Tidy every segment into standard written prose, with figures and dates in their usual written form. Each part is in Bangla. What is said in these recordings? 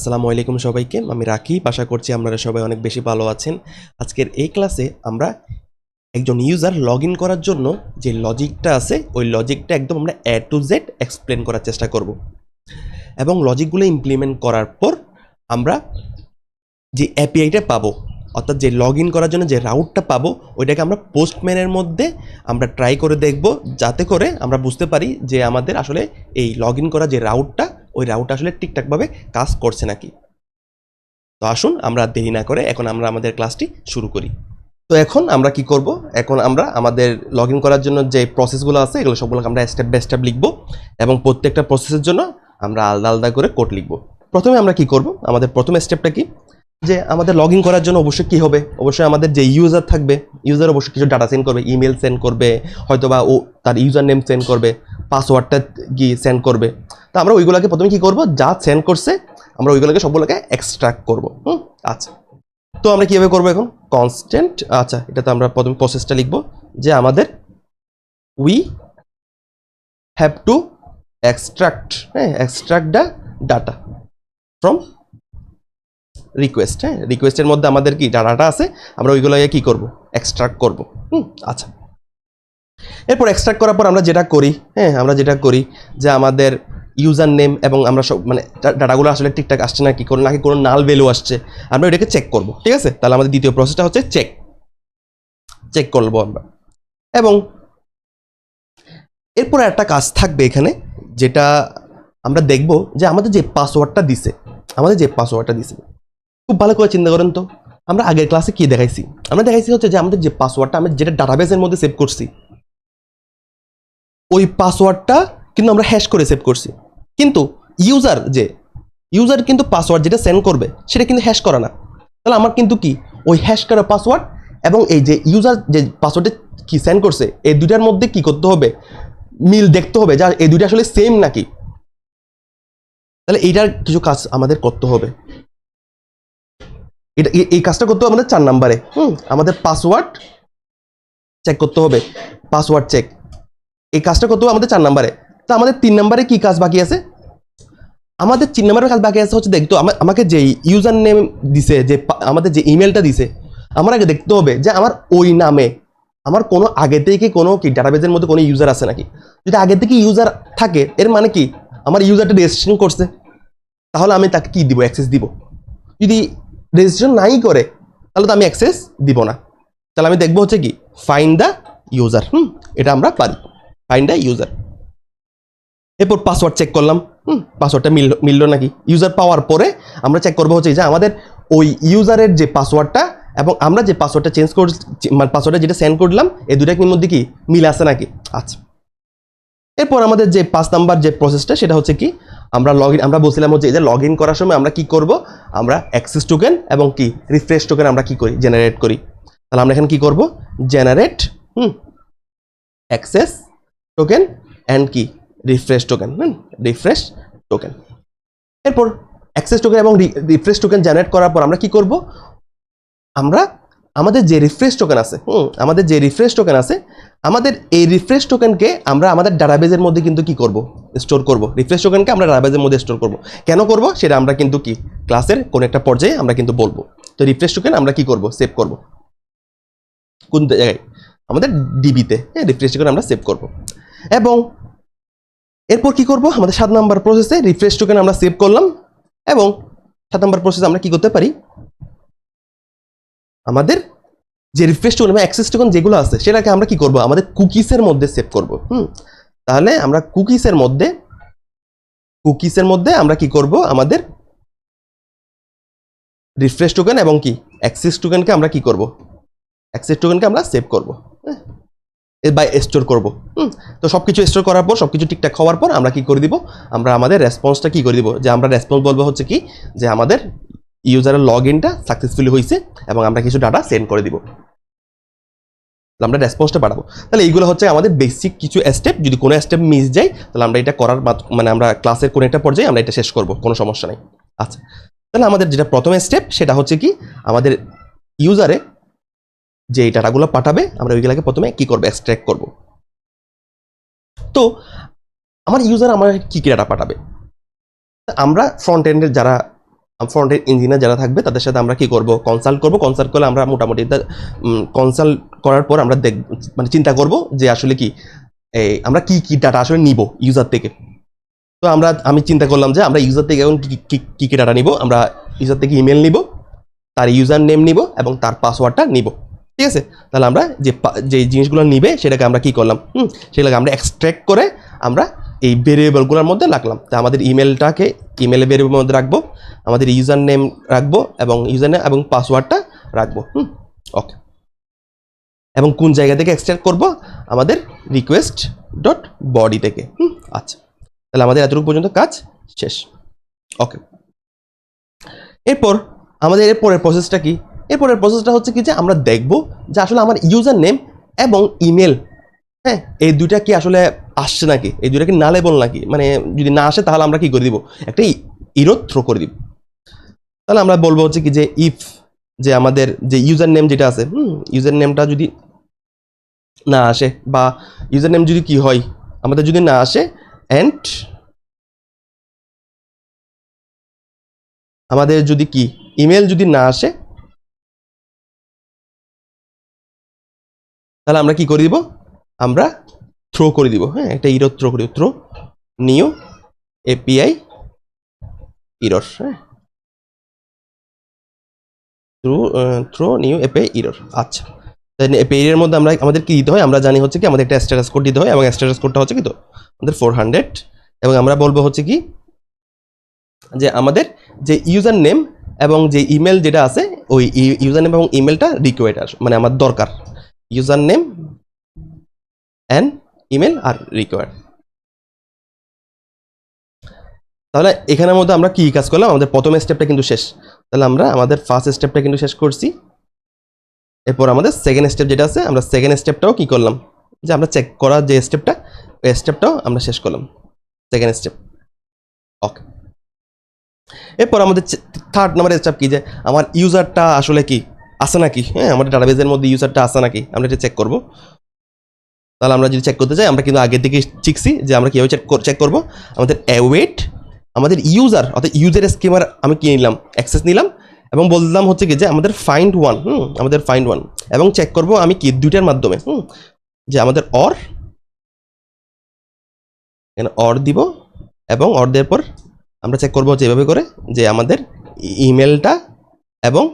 আসসালামু আলাইকুম সবাইকে। আমি রাকিব। আশা করছি আপনারা সবাই অনেক বেশি ভালো আছেন। আজকের এই ক্লাসে আমরা একজন ইউজার লগ ইন করার জন্য যে লজিকটা আছে ওই লজিকটা একদম আমরা এ টু জেড এক্সপ্লেন করার চেষ্টা করব এবং লজিকগুলো ইমপ্লিমেন্ট করার পর আমরা যে এপিআইটা পাবো, অর্থাৎ যে লগ ইন করার জন্য যে রাউটটা পাবো ওইটাকে আমরা পোস্টম্যানের মধ্যে আমরা ট্রাই করে দেখব, যাতে করে আমরা বুঝতে পারি যে আমাদের আসলে এই লগ ইন করা যে রাউটটা ওই রাউটটা আসলে ঠিকঠাকভাবে কাজ করছে নাকি। তো আসুন আমরা দেরি না করে এখন আমরা আমাদের ক্লাসটি শুরু করি। তো এখন আমরা কি করব, এখন আমরা আমাদের লগ ইন করার জন্য যে প্রসেসগুলো আছে এগুলো সবগুলোকে আমরা স্টেপ বাই স্টেপ লিখব এবং প্রত্যেকটা প্রসেসের জন্য আমরা আলাদা আলাদা করে কোড লিখব। প্রথমে আমরা কি করব, আমাদের প্রথম স্টেপটা কি, যে আমাদের লগ ইন করার জন্য অবশ্যই কী হবে, অবশ্যই আমাদের যে ইউজার থাকবে ইউজার অবশ্যই কিছু ডাটা সেন্ড করবে, ইমেল সেন্ড করবে, হয়তো বা ও তার ইউজার নেম সেন্ড করবে, পাসওয়ার্ডটা কি সেন্ড করবে। তো আমরা ওইগুলোকে প্রথমে কি করব, যা সেন্ড করছে আমরা ওইগুলোকে সবগুলোকে এক্সট্রাক্ট করব। আচ্ছা, তো আমরা কীভাবে করবো এখন, কনস্ট্যান্ট, আচ্ছা এটাতে আমরা প্রথম প্রসেসটা লিখব যে আমাদের we have to extract the data from request. রিকোয়েস্টের মধ্যে আমাদের কি ডাটাটা আছে আমরা ওইগুলোকে কি করব, এক্সট্রাক্ট করব। আচ্ছা, এরপর এক্সট্রাক্ট করার পর আমরা যেটা করি যে আমাদের ইউজার নেম এবং আমরা সব মানে ডাটাগুলো আসলে ঠিকঠাক আসছে নাকি কোনো নাল ভ্যালু আসছে আমরা এটাকে চেক করব। ঠিক আছে, তাহলে আমাদের দ্বিতীয় প্রসেসটা হচ্ছে চেক করবো আমরা। এবং এরপর একটা কাজ থাকবে এখানে, যেটা আমরা দেখব যে আমাদের যে পাসওয়ার্ডটা দিছে খুব ভালো করে চিন্তা করেন তো, আমরা আগের ক্লাসে কি দেখাইছি, আমরা দেখাইছি হচ্ছে যে আমাদের যে পাসওয়ার্ডটা আমরা যেটা ডাটাবেসের মধ্যে সেভ করছি ওই পাসওয়ার্ডটা কিন্তু আমরা হ্যাশ করে সেভ করছি, কিন্তু ইউজার কিন্তু পাসওয়ার্ড যেটা সেন্ড করবে সেটা কিন্তু হ্যাশ করা না। তাহলে আমার কিন্তু কি ওই হ্যাশ করা পাসওয়ার্ড এবং এই যে ইউজার যে পাসওয়ার্ডে কি সেন্ড করছে এই দুইটার মধ্যে কি করতে হবে, মিল দেখতে হবে, যা এই দুইটা আসলে সেম নাকি। তাহলে এইটার কিছু কাজ আমাদের করতে হবে, এটা এই কাজটা করতে হবে আমাদের 4 নম্বরে। আমাদের পাসওয়ার্ড চেক করতে হবে, পাসওয়ার্ড চেক, এই কাজটা করতে হবে আমাদের 4 নম্বরে। তো আমাদের 3 নম্বরে কি কাজ বাকি আছে, আমাদের 3 নম্বরের কাজ বাকি আছে হচ্ছে দেখতো আমাকে যে ইউজার নেম দিছে, যে আমাদের যে ইমেলটা দিছে আমার আগে দেখতে হবে যে আমার ওই নামে আমার কোনো আগে থেকে কোনো কি ডাটাবেজের মধ্যে কোনো ইউজার আছে নাকি। যদি আগে থেকে ইউজার থাকে এর মানে কি আমার ইউজারটা রেজিস্ট্রেশন করছে, তাহলে আমি তাকে কি দিব, অ্যাক্সেস দিব। যদি রেজিস্ট্রেশন নাই করে তাহলে তো আমি অ্যাক্সেস দিব না। তাহলে আমি দেখবো হচ্ছে কি ফাইন্ড দ্য ইউজার, এটা আমরা পারি, ফাইন্ড দ্য ইউজার। এরপর পাসওয়ার্ড চেক করলাম, পাসওয়ার্ডটা মিললো নাকি। ইউজার পাওয়ার পরে আমরা চেক করবো হচ্ছে যে আমাদের ওই ইউজারের যে পাসওয়ার্ডটা এবং আমরা যে পাসওয়ার্ডটা চেঞ্জ করছি মানে পাসওয়ার্ডটা যেটা সেন্ড করলাম এই দুটার মধ্যে কি মিল আছে নাকি। আচ্ছা, এরপর আমাদের যে 5 নাম্বার যে প্রসেসটা সেটা হচ্ছে কি আমরা বলছিলাম হচ্ছে যে লগ ইন করার সময় আমরা কি করব, আমরা অ্যাক্সেস টোকেন এবং কি রিফ্রেশ টোকেন আমরা কি করি, জেনারেট করি। তাহলে আমরা এখানে কি করব, জেনারেট অ্যাক্সেস টোকেন অ্যান্ড কি রিফ্রেশ টোকেন। এরপর অ্যাক্সেস টোকেন এবং রিফ্রেশ টোকেন জেনারেট করার পর আমরা কি করব, আমরা আমাদের যে রিফ্রেশ টোকেন আছে আমাদের এই রিফ্রেশ টোকেনকে আমরা আমাদের ডাটাবেজের মধ্যে কিন্তু কি করব, স্টোর করব। রিফ্রেশ টোকেনকে আমরা ডাটাবেজের মধ্যে স্টোর করব। কেন করব সেটা আমরা কিন্তু কি ক্লাসের কোন একটা পর্যায়ে আমরা কিন্তু বলবো। তো রিফ্রেশ টোকেন আমরা কি করব, সেভ করব কোন জায়গায়, আমাদের ডিবিতে। রিফ্রেশ টোকেন আমরা সেভ করব এবং এরপর কি করব, আমাদের 7 নাম্বার প্রসেসে রিফ্রেশ টোকেন আমরা সেভ করলাম এবং 7 নাম্বার প্রসেসে আমরা কি করতে পারি, আমাদের যে রিফ্রেশ টোকেন বা অ্যাক্সেস টোকেন যেগুলো আছে সেটাকে আমরা কি করব, আমাদের কুকিসের মধ্যে সেভ করব। তাহলে আমরা কুকিসের মধ্যে আমরা কি করব, আমাদের রিফ্রেশ টোকেন এবং কি অ্যাক্সেস টোকেনকে আমরা কি করব, অ্যাক্সেস টোকেনকে আমরা সেভ করব বা স্টোর করব। তো সবকিছু স্টোর করার পর সবকিছু ঠিকঠাক হওয়ার পর আমরা কি করে দিব, আমরা আমাদের রেসপন্সটা কি করে দিব, যে আমরা রেসপন্স বলবো হচ্ছে কি যে আমাদের ইউজারের লগ ইনটা সাকসেসফুলি হয়েছে এবং আমরা কিছু ডাটা সেন্ড করে দিব, আমরা রেসপন্সটা বাড়াবো। তাহলে এইগুলো হচ্ছে আমাদের বেসিক কিছু স্টেপ। যদি কোনো স্টেপ মিস যায় তাহলে আমরা এটা করার মানে আমরা ক্লাসের কোনো একটা পর্যায়ে আমরা এটা শেষ করব, কোনো সমস্যা নেই। আচ্ছা, তাহলে আমাদের যেটা প্রথম স্টেপ সেটা হচ্ছে কি আমাদের ইউজারে যে ডাটাগুলো পাঠাবে আমরা ওইগুলোকে প্রথমে কি করবো, এক্সট্রাক্ট করব। তো আমার ইউজার আমার কি কি ডাটা পাঠাবে, আমরা ফ্রন্ট এন্ডের যারা ফ্রন্ট এন্ড ইঞ্জিনিয়ার যারা থাকবে তাদের সাথে আমরা কি করব, কনসাল্ট করলে আমরা মোটামুটি কনসাল্ট করার পর আমরা মানে চিন্তা করব যে আসলে কি আমরা কি ডাটা আসলে নিব ইউজার থেকে। তো আমি চিন্তা করলাম যে আমরা ইউজার থেকে এখন কি ডাটা নিব। আমরা ইউজার থেকে ইমেল নিব, তার ইউজার নেম নিব এবং তার পাসওয়ার্ডটা নিব। ঠিক আছে, তাহলে আমরা যে জিনিসগুলো নিবে সেটাকে আমরা কি করলাম, সেটাকে আমরা এক্সট্র্যাক্ট করে আমরা এই ভেরিয়েবলগুলোর মধ্যে রাখলাম। তা আমাদের ইমেলটাকে ইমেলের ভেরিয়েবলের মধ্যে রাখবো, আমাদের ইউজার নেম রাখবো এবং ইউজার নেম এবং পাসওয়ার্ডটা রাখবো। ওকে, এবং কোন জায়গা থেকে এক্সট্র্যাক্ট করব, আমাদের রিকোয়েস্ট ডট বডি থেকে। আচ্ছা, তাহলে আমাদের এতটুকু পর্যন্ত কাজ শেষ। ওকে, এরপর আমাদের এরপরের প্রসেসটা কি, এরপরের প্রসেসটা হচ্ছে কি যে আমরা দেখব যে আসলে আমার ইউজার নেম এবং ইমেল, হ্যাঁ, এই দুইটা কি আসলে আসছে নাকি, এই দুইটা কি নালেবল নাকি, মানে যদি না আসে তাহলে আমরা কি করে দিব, একটা ইরর থ্রো করে দিব। তাহলে আমরা বলবো হচ্ছে কি যে ইফ যে আমাদের যে ইউজার নেম যেটা আছে, ইউজার নেমটা যদি না আসে বা ইউজার নেম যদি কি হয় আমাদের যদি না আসে, অ্যান্ড আমাদের যদি কি ইমেল যদি না আসে, তাহলে আমরা কি করে দিব, আমরা থ্রো করে দিব। হ্যাঁ, একটা ইরর থ্রো করে দিব, থ্রো নিউ এপিআই ইরর। হ্যাঁ, থ্রো নিউ এপিআই ইরর। আচ্ছা, এপিআই এর মধ্যে আমাদের কি দিতে হয়, আমরা জানি হচ্ছে কি আমাদের একটা স্ট্যাটাস কোড দিতে হয় এবং স্ট্যাটাস কোডটা হচ্ছে কি তো আমাদের 400, এবং আমরা বলবো হচ্ছে কি যে আমাদের যে ইউজার নেম এবং যে ইমেল যেটা আছে ওই ইউজার নেম এবং ইমেলটা রিকোয়ার্ড আসে, মানে আমার দরকার user name and email R required. তাহলে এখানের মধ্যে আমরা কি কাজ করলাম, আমাদের প্রথম স্টেপটা কিন্তু শেষ। তাহলে আমরা আমাদের ফার্স্ট স্টেপটা কিন্তু শেষ করছি। এরপর আমাদের সেকেন্ড স্টেপ যেটা আছে, আমরা সেকেন্ড স্টেপটাও কি করলাম, যে আমরা চেক করার যে স্টেপটা ওই স্টেপটাও আমরা শেষ করলাম, সেকেন্ড স্টেপ। ওকে, এরপর আমাদের থার্ড নাম্বার স্টেপ কি, যে আমার ইউজারটা আসলে কি আছে নাকি, হ্যাঁ, আমাদের ডাটাবেজের মধ্যে ইউজারটা আছে নাকি আমরা এটা চেক করব। তাহলে আমরা যদি চেক করতে চাই, আমরা কিন্তু আগের দিকে শিখছি যে আমরা কীভাবে চেক করবো। আমাদের অ্যাওয়েট আমাদের ইউজার অর্থাৎ ইউজার স্কিমার আমি কি নিলাম, অ্যাক্সেস নিলাম এবং বললাম হচ্ছে কি যে আমাদের ফাইন্ড ওয়ান, আমাদের ফাইন্ড ওয়ান, এবং চেক করব আমি কি দুইটার মাধ্যমে, যে আমাদের অর, এখানে অর দিব এবং অর দেওয়ার পর আমরা চেক করবো হচ্ছে এভাবে করে যে আমাদের ইমেলটা এবং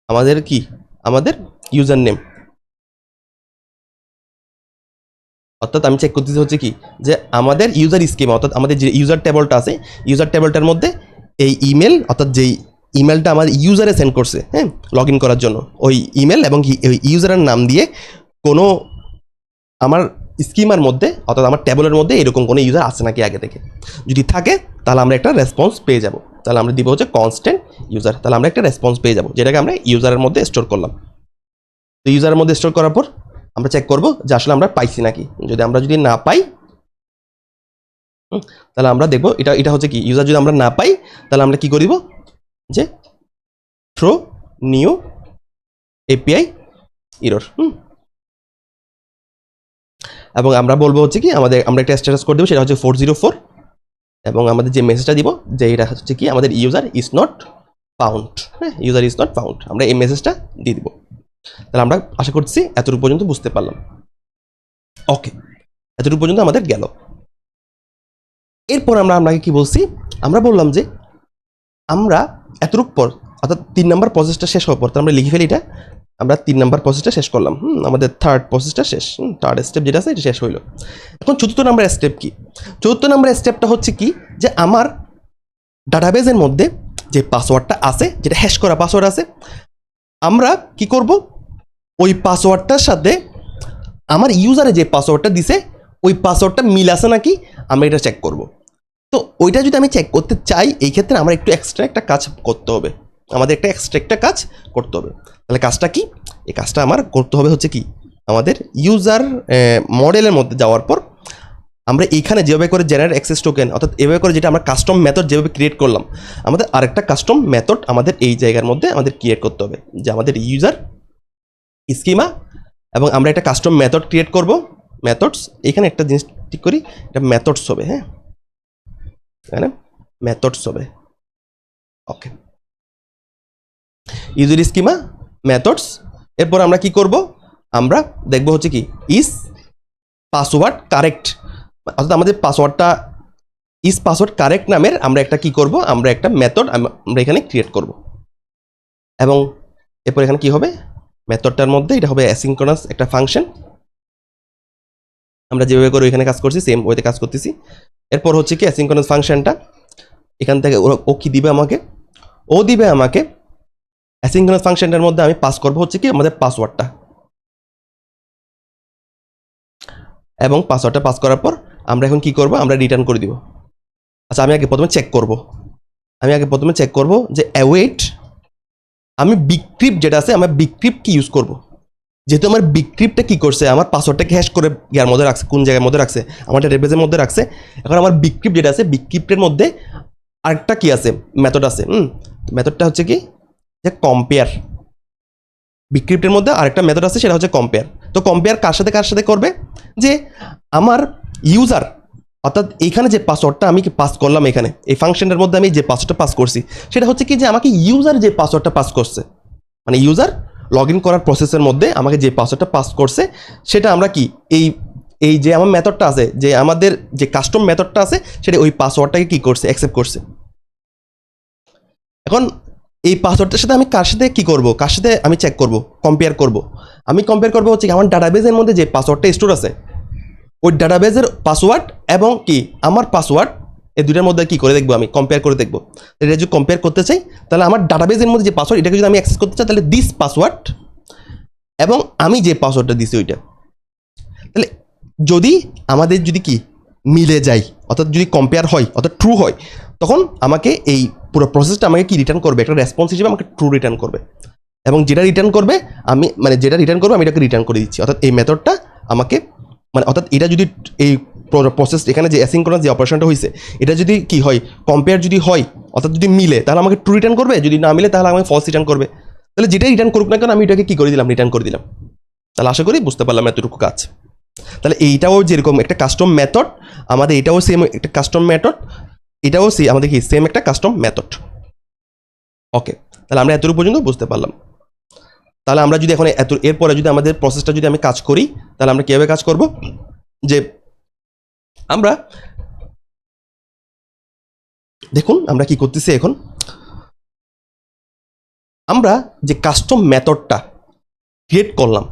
আমাদের কি আমাদের ইউজার নেম, অর্থাৎ আমি চেক করতেছি হচ্ছে কি যে আমাদের ইউজার স্কিমা অর্থাৎ আমাদের যে ইউজার টেবলটা আছে, ইউজার টেবলটার মধ্যে এই ইমেল অর্থাৎ যেই ইমেলটা আমাদের ইউজারে সেন্ড করছে, হ্যাঁ, লগ ইন করার জন্য ওই ইমেল এবং ওই ইউজারের নাম দিয়ে কোনো আমার স্কিমার মধ্যে অর্থাৎ আমার টেবলের মধ্যে এরকম কোনো ইউজার আছে নাকি আগে থেকে। যদি থাকে তাহলে আমরা একটা রেসপন্স পেয়ে যাব। তাহলে আমরা দিব হচ্ছে কনস্ট্যান্ট ইউজার, তাহলে আমরা একটা রেসপন্স পেয়ে যাব যেটাকে আমরা ইউজারের মধ্যে স্টোর করলাম। তো ইউজারের মধ্যে স্টোর করার পর আমরা চেক করব যে আসলে আমরা পাইছি নাকি। যদি না পাই তাহলে আমরা দেখব এটা হচ্ছে কি ইউজার যদি আমরা না পাই তাহলে আমরা কি করব, যে থ্রো নিউ এপিআই ইরর, এবং আমরা বলবো হচ্ছে কি আমরা একটা স্ট্যাটাস কোড দেবো, সেটা হচ্ছে 404, এবং আমাদের যে মেসেজটা দিব যে এটা হচ্ছে কি আমাদের ইউজার ইজ নট ফাউন্ড। হ্যাঁ, ইউজার ইজ নট ফাউন্ড, আমরা এই মেসেজটা দিয়ে দিব। তাহলে আমরা আশা করছি এতটুকু পর্যন্ত বুঝতে পারলাম। ওকে, এতটুকু পর্যন্ত আমাদের গেল। এরপর আমরা আপনাকে কি বলছি, আমরা বললাম যে আমরা এতটুকু পর অর্থাৎ 3 নম্বর প্রসেসটা শেষ হওয়ার পর আমরা লিখে ফেলি এটা, আমরা 3 নম্বর প্রসেসটা শেষ করলাম, আমাদের থার্ড প্রসেসটা শেষ, থার্ড স্টেপ যেটা আছে এটা শেষ হইলো। এখন চতুর্থ নম্বর স্টেপ কি, চতুর্থ নম্বর স্টেপটা হচ্ছে কি যে আমার ডাটাবেজের মধ্যে যে পাসওয়ার্ডটা আছে, যেটা হ্যাশ করা পাসওয়ার্ড আছে, আমরা কি করব ওই পাসওয়ার্ডটার সাথে আমার ইউজারে যে পাসওয়ার্ডটা দিছে ওই পাসওয়ার্ডটা মিল আছে নাকি আমরা এটা চেক করব। তো ওইটা যদি আমি চেক করতে চাই এই ক্ষেত্রে আমার একটু এক্সট্রা একটা কাজ করতে হবে, আমাদের একটা এক্সট্রা একটা কাজ করতে হবে। তাহলে কাজটা কি, এই কাজটা আমার করতে হবে হচ্ছে কি আমাদের ইউজার মডেলের মধ্যে যাওয়ার পর আমরা এইখানে যেভাবে করে জেনারেট অ্যাক্সেস টোকেন অর্থাৎ এভাবে করে যেটা আমরা কাস্টম মেথড যেভাবে ক্রিয়েট করলাম, আমাদের আরেকটা কাস্টম মেথড আমাদের এই জায়গার মধ্যে আমাদের ক্রিয়েট করতে হবে, যে আমাদের ইউজার স্কিমা, এবং আমরা একটা কাস্টম মেথড ক্রিয়েট করব, মেথডস। এখানে একটা জিনিস ঠিক করি, এটা মেথডস হবে, হ্যাঁ, এখানে মেথডস হবে। ওকে, ইউজার স্কিমা মেথডস। এরপর আমরা কি করব, আমরা দেখব হচ্ছে কি ইজ পাসওয়ার্ড কারেক্ট, অর্থাৎ আমাদের পাসওয়ার্ডটা ইজ পাসওয়ার্ড কারেক্ট নামের আমরা একটা কি করব, আমরা একটা মেথড আমরা এখানে ক্রিয়েট করব। এবং এরপর এখানে কি হবে, মেথডটার মধ্যে এটা হবে অ্যাসিনক্রোনাস একটা ফাংশন। আমরা যেভাবে করে এখানে কাজ করছি সেম ওয়েতে কাজ করতেছি। এরপর হচ্ছে কি অ্যাসিনক্রোনাস ফাংশনটা এখান থেকে ও কি দিবে আমাকে, ও দিবে আমাকে অ্যাসিনক্রোনাস ফাংশনটার মধ্যে আমি পাস করব হচ্ছে কি আমাদের পাসওয়ার্ডটা, এবং পাসওয়ার্ডটা পাস করার পর আমরা এখন কি করব, আমরা রিটার্ন করে দিব। আচ্ছা, আমি আগে প্রথমে চেক করব যে অ্যাওয়েট আমি বিক্রিপ্ট যেটা আছে আমার বিক্রিপ্ট কি ইউজ করব। যেহেতু আমার বিক্রিপ্টটা কি করছে, আমার পাসওয়ার্ডটাকে হ্যাশ করে ইয়ার মধ্যে রাখছে, কোন জায়গার মধ্যে রাখছে, আমার ডেটাবেসের মধ্যে রাখছে। এখন আমার বিক্রিপ্ট যেটা আছে বিক্রিপ্টের মধ্যে আরেকটা কি আছে, মেথড আছে। মেথডটা হচ্ছে কি যে কম্পেয়ার। বিক্রিপ্টের মধ্যে আরেকটা মেথড আছে, সেটা হচ্ছে কম্পেয়ার। তো কম্পেয়ার কার সাথে করবে, যে আমার ইউজার, অর্থাৎ এইখানে যে পাসওয়ার্ডটা আমি পাস করলাম, এখানে এই ফাংশনের মধ্যে আমি যে পাসওয়ার্ডটা পাস করছি সেটা হচ্ছে কি যে আমাকে ইউজার যে পাসওয়ার্ডটা পাস করছে, মানে ইউজার লগ ইন করার প্রসেসের মধ্যে আমাকে যে পাসওয়ার্ডটা পাস করছে সেটা আমরা কি এই যে আমার মেথডটা আছে, যে আমাদের যে কাস্টম মেথডটা আছে সেটা ওই পাসওয়ার্ডটাকে কি করছে, অ্যাকসেপ্ট করছে। এখন এই পাসওয়ার্ডটার সাথে আমি কার সাথে কি করব, কার সাথে আমি চেক করব, কম্পেয়ার করব। আমি কম্পেয়ার করব হচ্ছে আমার ডাটাবেসের মধ্যে যে পাসওয়ার্ডটা স্টোর আছে ওই ডাটাবেসের পাসওয়ার্ড এবং কি আমার পাসওয়ার্ড, এই দুটার মধ্যে কি করে দেখবো, আমি কম্পেয়ার করে দেখবো। এটা যদি কম্পেয়ার করতে চাই তাহলে আমার ডাটাবেসের মধ্যে যে পাসওয়ার্ড এটাকে যদি আমি অ্যাক্সেস করতে চাই তাহলে দিস পাসওয়ার্ড এবং আমি যে পাসওয়ার্ডটা দিছি ওইটা, তাহলে যদি আমাদের যদি কি মিলে যায়, অর্থাৎ যদি কম্পেয়ার হয় অর্থাৎ ট্রু হয়, তখন আমাকে এই পুরো প্রসেসটা আমাকে কি রিটার্ন করবে, একটা রেসপন্স হিসেবে আমাকে ট্রু রিটার্ন করবে। এবং যেটা রিটার্ন করবে আমি এটাকে রিটার্ন করে দিচ্ছি। অর্থাৎ এই মেথডটা আমাকে অর্থাৎ এটা যদি এই প্রসেস এখানে যে অ্যাসিনক্রোনাস যে অপারেশনটা হয়েছে এটা যদি কি হয়, কম্পেয়ার যদি হয় অর্থাৎ যদি মিলে তাহলে আমাকে ট্রু রিটার্ন করবে, যদি না মিলে তাহলে আমাকে ফলস রিটার্ন করবে। তাহলে যেটাই রিটার্ন করুক না কেন আমি এটাকে কি করে দিলাম, রিটার্ন করে দিলাম। তাহলে আশা করি বুঝতে পারলাম এতটুকু কাজ। তাহলে এইটাও যেরকম একটা কাস্টম মেথড, আমাদের এটাও সেম একটা কাস্টম মেথড, এটাও আমাদের কি সেম একটা কাস্টম মেথড। ওকে, তাহলে আমরা এতটুকু পর্যন্ত বুঝতে পারলাম। তাহলে আমরা যদি এখন এরপরে যদি আমাদের প্রসেসটা যদি আমি কাজ করি তাহলে আমরা কীভাবে কাজ করব, যে আমরা দেখুন আমরা কি করতেছি, এখন আমরা যে কাস্টম মেথডটা ক্রিয়েট করলাম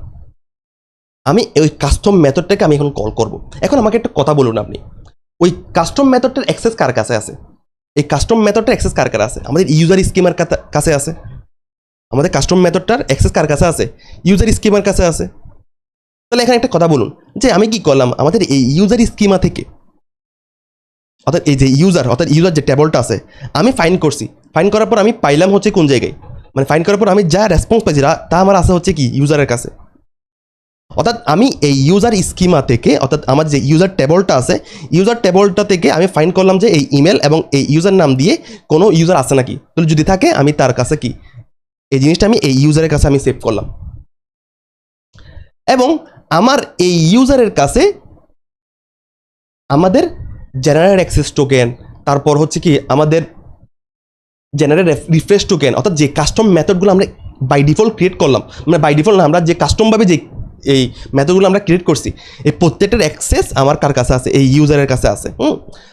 আমি ওই কাস্টম মেথডটাকে আমি এখন কল করব। এখন আমাকে একটা কথা বলুন, আপনি ওই কাস্টম মেথডটার অ্যাক্সেস কার কাছে আছে, এই কাস্টম মেথডটার অ্যাক্সেস কার কাছে আছে, আমাদের ইউজার স্কিমার কাছে আছে। আমাদের কাস্টম মেথডটার অ্যাক্সেস কার কাছে আছে, ইউজার স্কিমার কাছে আছে। তাহলে এখানে একটা কথা বলুন, যে আমি কি করলাম আমাদের এই ইউজার স্কিমা থেকে, অর্থাৎ এই যে ইউজার যে টেবলটা আছে আমি ফাইন করছি, ফাইন করার পর আমি পাইলাম হচ্ছে কোন জায়গায়, মানে ফাইন করার পর আমি যা রেসপন্স পাইছি তা আমার আছে হচ্ছে কি ইউজারের কাছে। অর্থাৎ আমি এই ইউজার স্কিমা থেকে, অর্থাৎ আমার যে ইউজার টেবলটা আছে ইউজার টেবলটা থেকে আমি ফাইন করলাম যে এই ইমেল এবং এই ইউজার নাম দিয়ে কোনো ইউজার আছে নাকি, তাহলে যদি থাকে আমি তার কাছে কি এই জিনিসটা আমি এই ইউজারের কাছে আমি সেভ করলাম। এবং আমার এই ইউজারের কাছে আমাদের জেনারেট অ্যাক্সেস টোকেন, তারপর হচ্ছে কি আমাদের জেনারেট রিফ্রেশ টোকেন, অর্থাৎ যে কাস্টম মেথডগুলো আমরা বাই ডিফল্ট ক্রিয়েট করলাম, মানে বাই ডিফল্ট না, আমরা যে কাস্টমভাবে যে এই মেথডগুলো আমরা ক্রিয়েট করছি এই প্রত্যেকটার অ্যাক্সেস আমার কার কাছে আছে, এই ইউজারের কাছে আছে।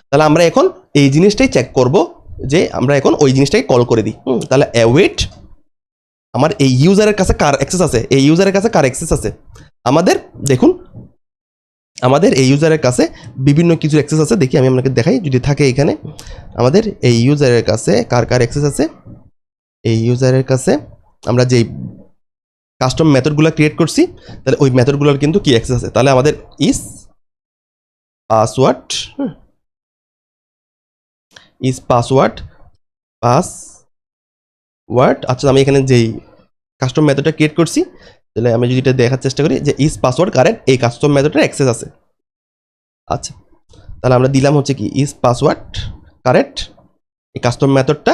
তাহলে আমরা এখন এই জিনিসটাই চেক করব, যে আমরা এখন ওই জিনিসটাকে কল করে দিই। তাহলে অ্যাওয়েট আমার এই ইউজারের কাছে কার অ্যাক্সেস আছে, এই ইউজারের কাছে কার অ্যাক্সেস আছে, আমাদের দেখুন আমাদের এই ইউজারের কাছে বিভিন্ন কিছু অ্যাক্সেস আছে, দেখি আমি আপনাকে দেখাই যদি থাকে এখানে। আমাদের এই ইউজারের কাছে কার কার অ্যাক্সেস আছে, এই ইউজারের কাছে আমরা যেই কাস্টম মেথডগুলো ক্রিয়েট করছি তাহলে ওই মেথডগুলোর কিন্তু কি অ্যাক্সেস আছে। তাহলে আমাদের ইজ পাসওয়ার্ড আচ্ছা, আমি এখানে যেই কাস্টম মেথডটা ক্রিয়েট করছি তাহলে আমি যদি এটা দেখার চেষ্টা করি যে ইজ পাসওয়ার্ড কারেন্ট এই কাস্টম মেথডটার অ্যাক্সেস আছে। আচ্ছা, তাহলে আমরা দিলাম হচ্ছে কি ইজ পাসওয়ার্ড কারেক্ট এই কাস্টম মেথডটা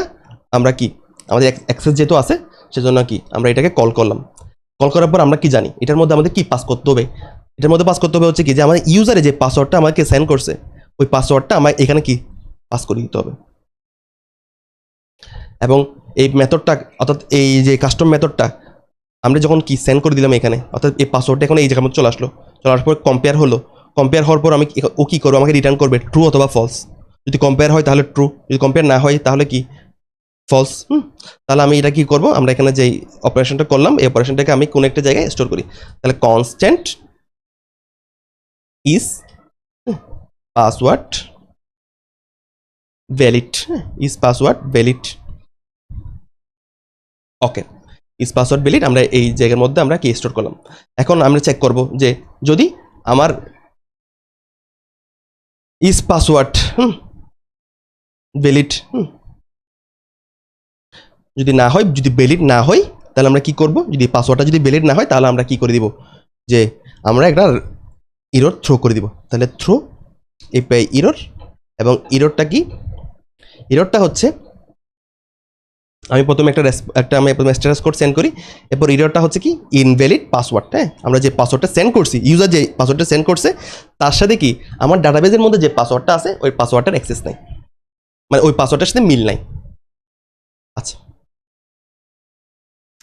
আমরা কি আমাদের অ্যাক্সেস যেহেতু আছে সেজন্য কি আমরা এটাকে কল করলাম। কল করার পর আমরা কি জানি এটার মধ্যে আমাদের কি পাস করতে হবে, এটার মধ্যে পাস করতে হবে হচ্ছে কি যে আমাদের ইউজারে যে পাসওয়ার্ডটা আমাকে সেন্ড করছে ওই পাসওয়ার্ডটা আমার এখানে কি পাস করে দিতে হবে। এবং এই মেথডটা অর্থাৎ এই যে কাস্টম মেথডটা আমরা যখন কি সেন্ড করে দিলাম এখানে, অর্থাৎ এই পাসওয়ার্ডটা এখন এই জায়গার মধ্যে চলে আসলো, চলে আসার পর কম্পেয়ার হলো, কম্পেয়ার হওয়ার পর আমি ও কী করবো, আমাকে রিটার্ন করবে ট্রু অথবা ফলস। যদি কম্পেয়ার হয় তাহলে ট্রু, যদি কম্পেয়ার না হয় তাহলে কি ফলস। তাহলে আমি এটা কি করব, আমরা এখানে যেই অপারেশনটা করলাম এই অপারেশনটাকে আমি কোনো একটা জায়গায় স্টোর করি। তাহলে constant is password valid, is password valid, okay, is password valid আমরা এই জায়গার মধ্যে আমরা কি স্টোর করলাম। এখন আমরা চেক করব যে যদি আমার ইজ পাসওয়ার্ড ভ্যালিড যদি না হয়, যদি ভ্যালিড না হয় তাহলে আমরা কি করব, যদি পাসওয়ার্ডটা যদি ভ্যালিড না হয় তাহলে আমরা কি করে দিব, যে আমরা একটা ইরর থ্রো করে দিব। তাহলে থ্রো এপিআই ইরর, এবং ইররটা কি, ইররটা হচ্ছে আমি প্রথমে আমি প্রথমে স্ট্যাটাস কোড সেন্ড করি, এরপর ইররটা হচ্ছে কি ইনভ্যালিড পাসওয়ার্ড। হ্যাঁ, আমরা যে পাসওয়ার্ডটা সেন্ড করছি, ইউজার যে পাসওয়ার্ডটা সেন্ড করছে তার সাথে কি আমার ডাটাবেজের মধ্যে যে পাসওয়ার্ডটা আছে ওই পাসওয়ার্ডটার অ্যাক্সেস নাই, মানে ওই পাসওয়ার্ডটার সাথে মিল নাই। আচ্ছা,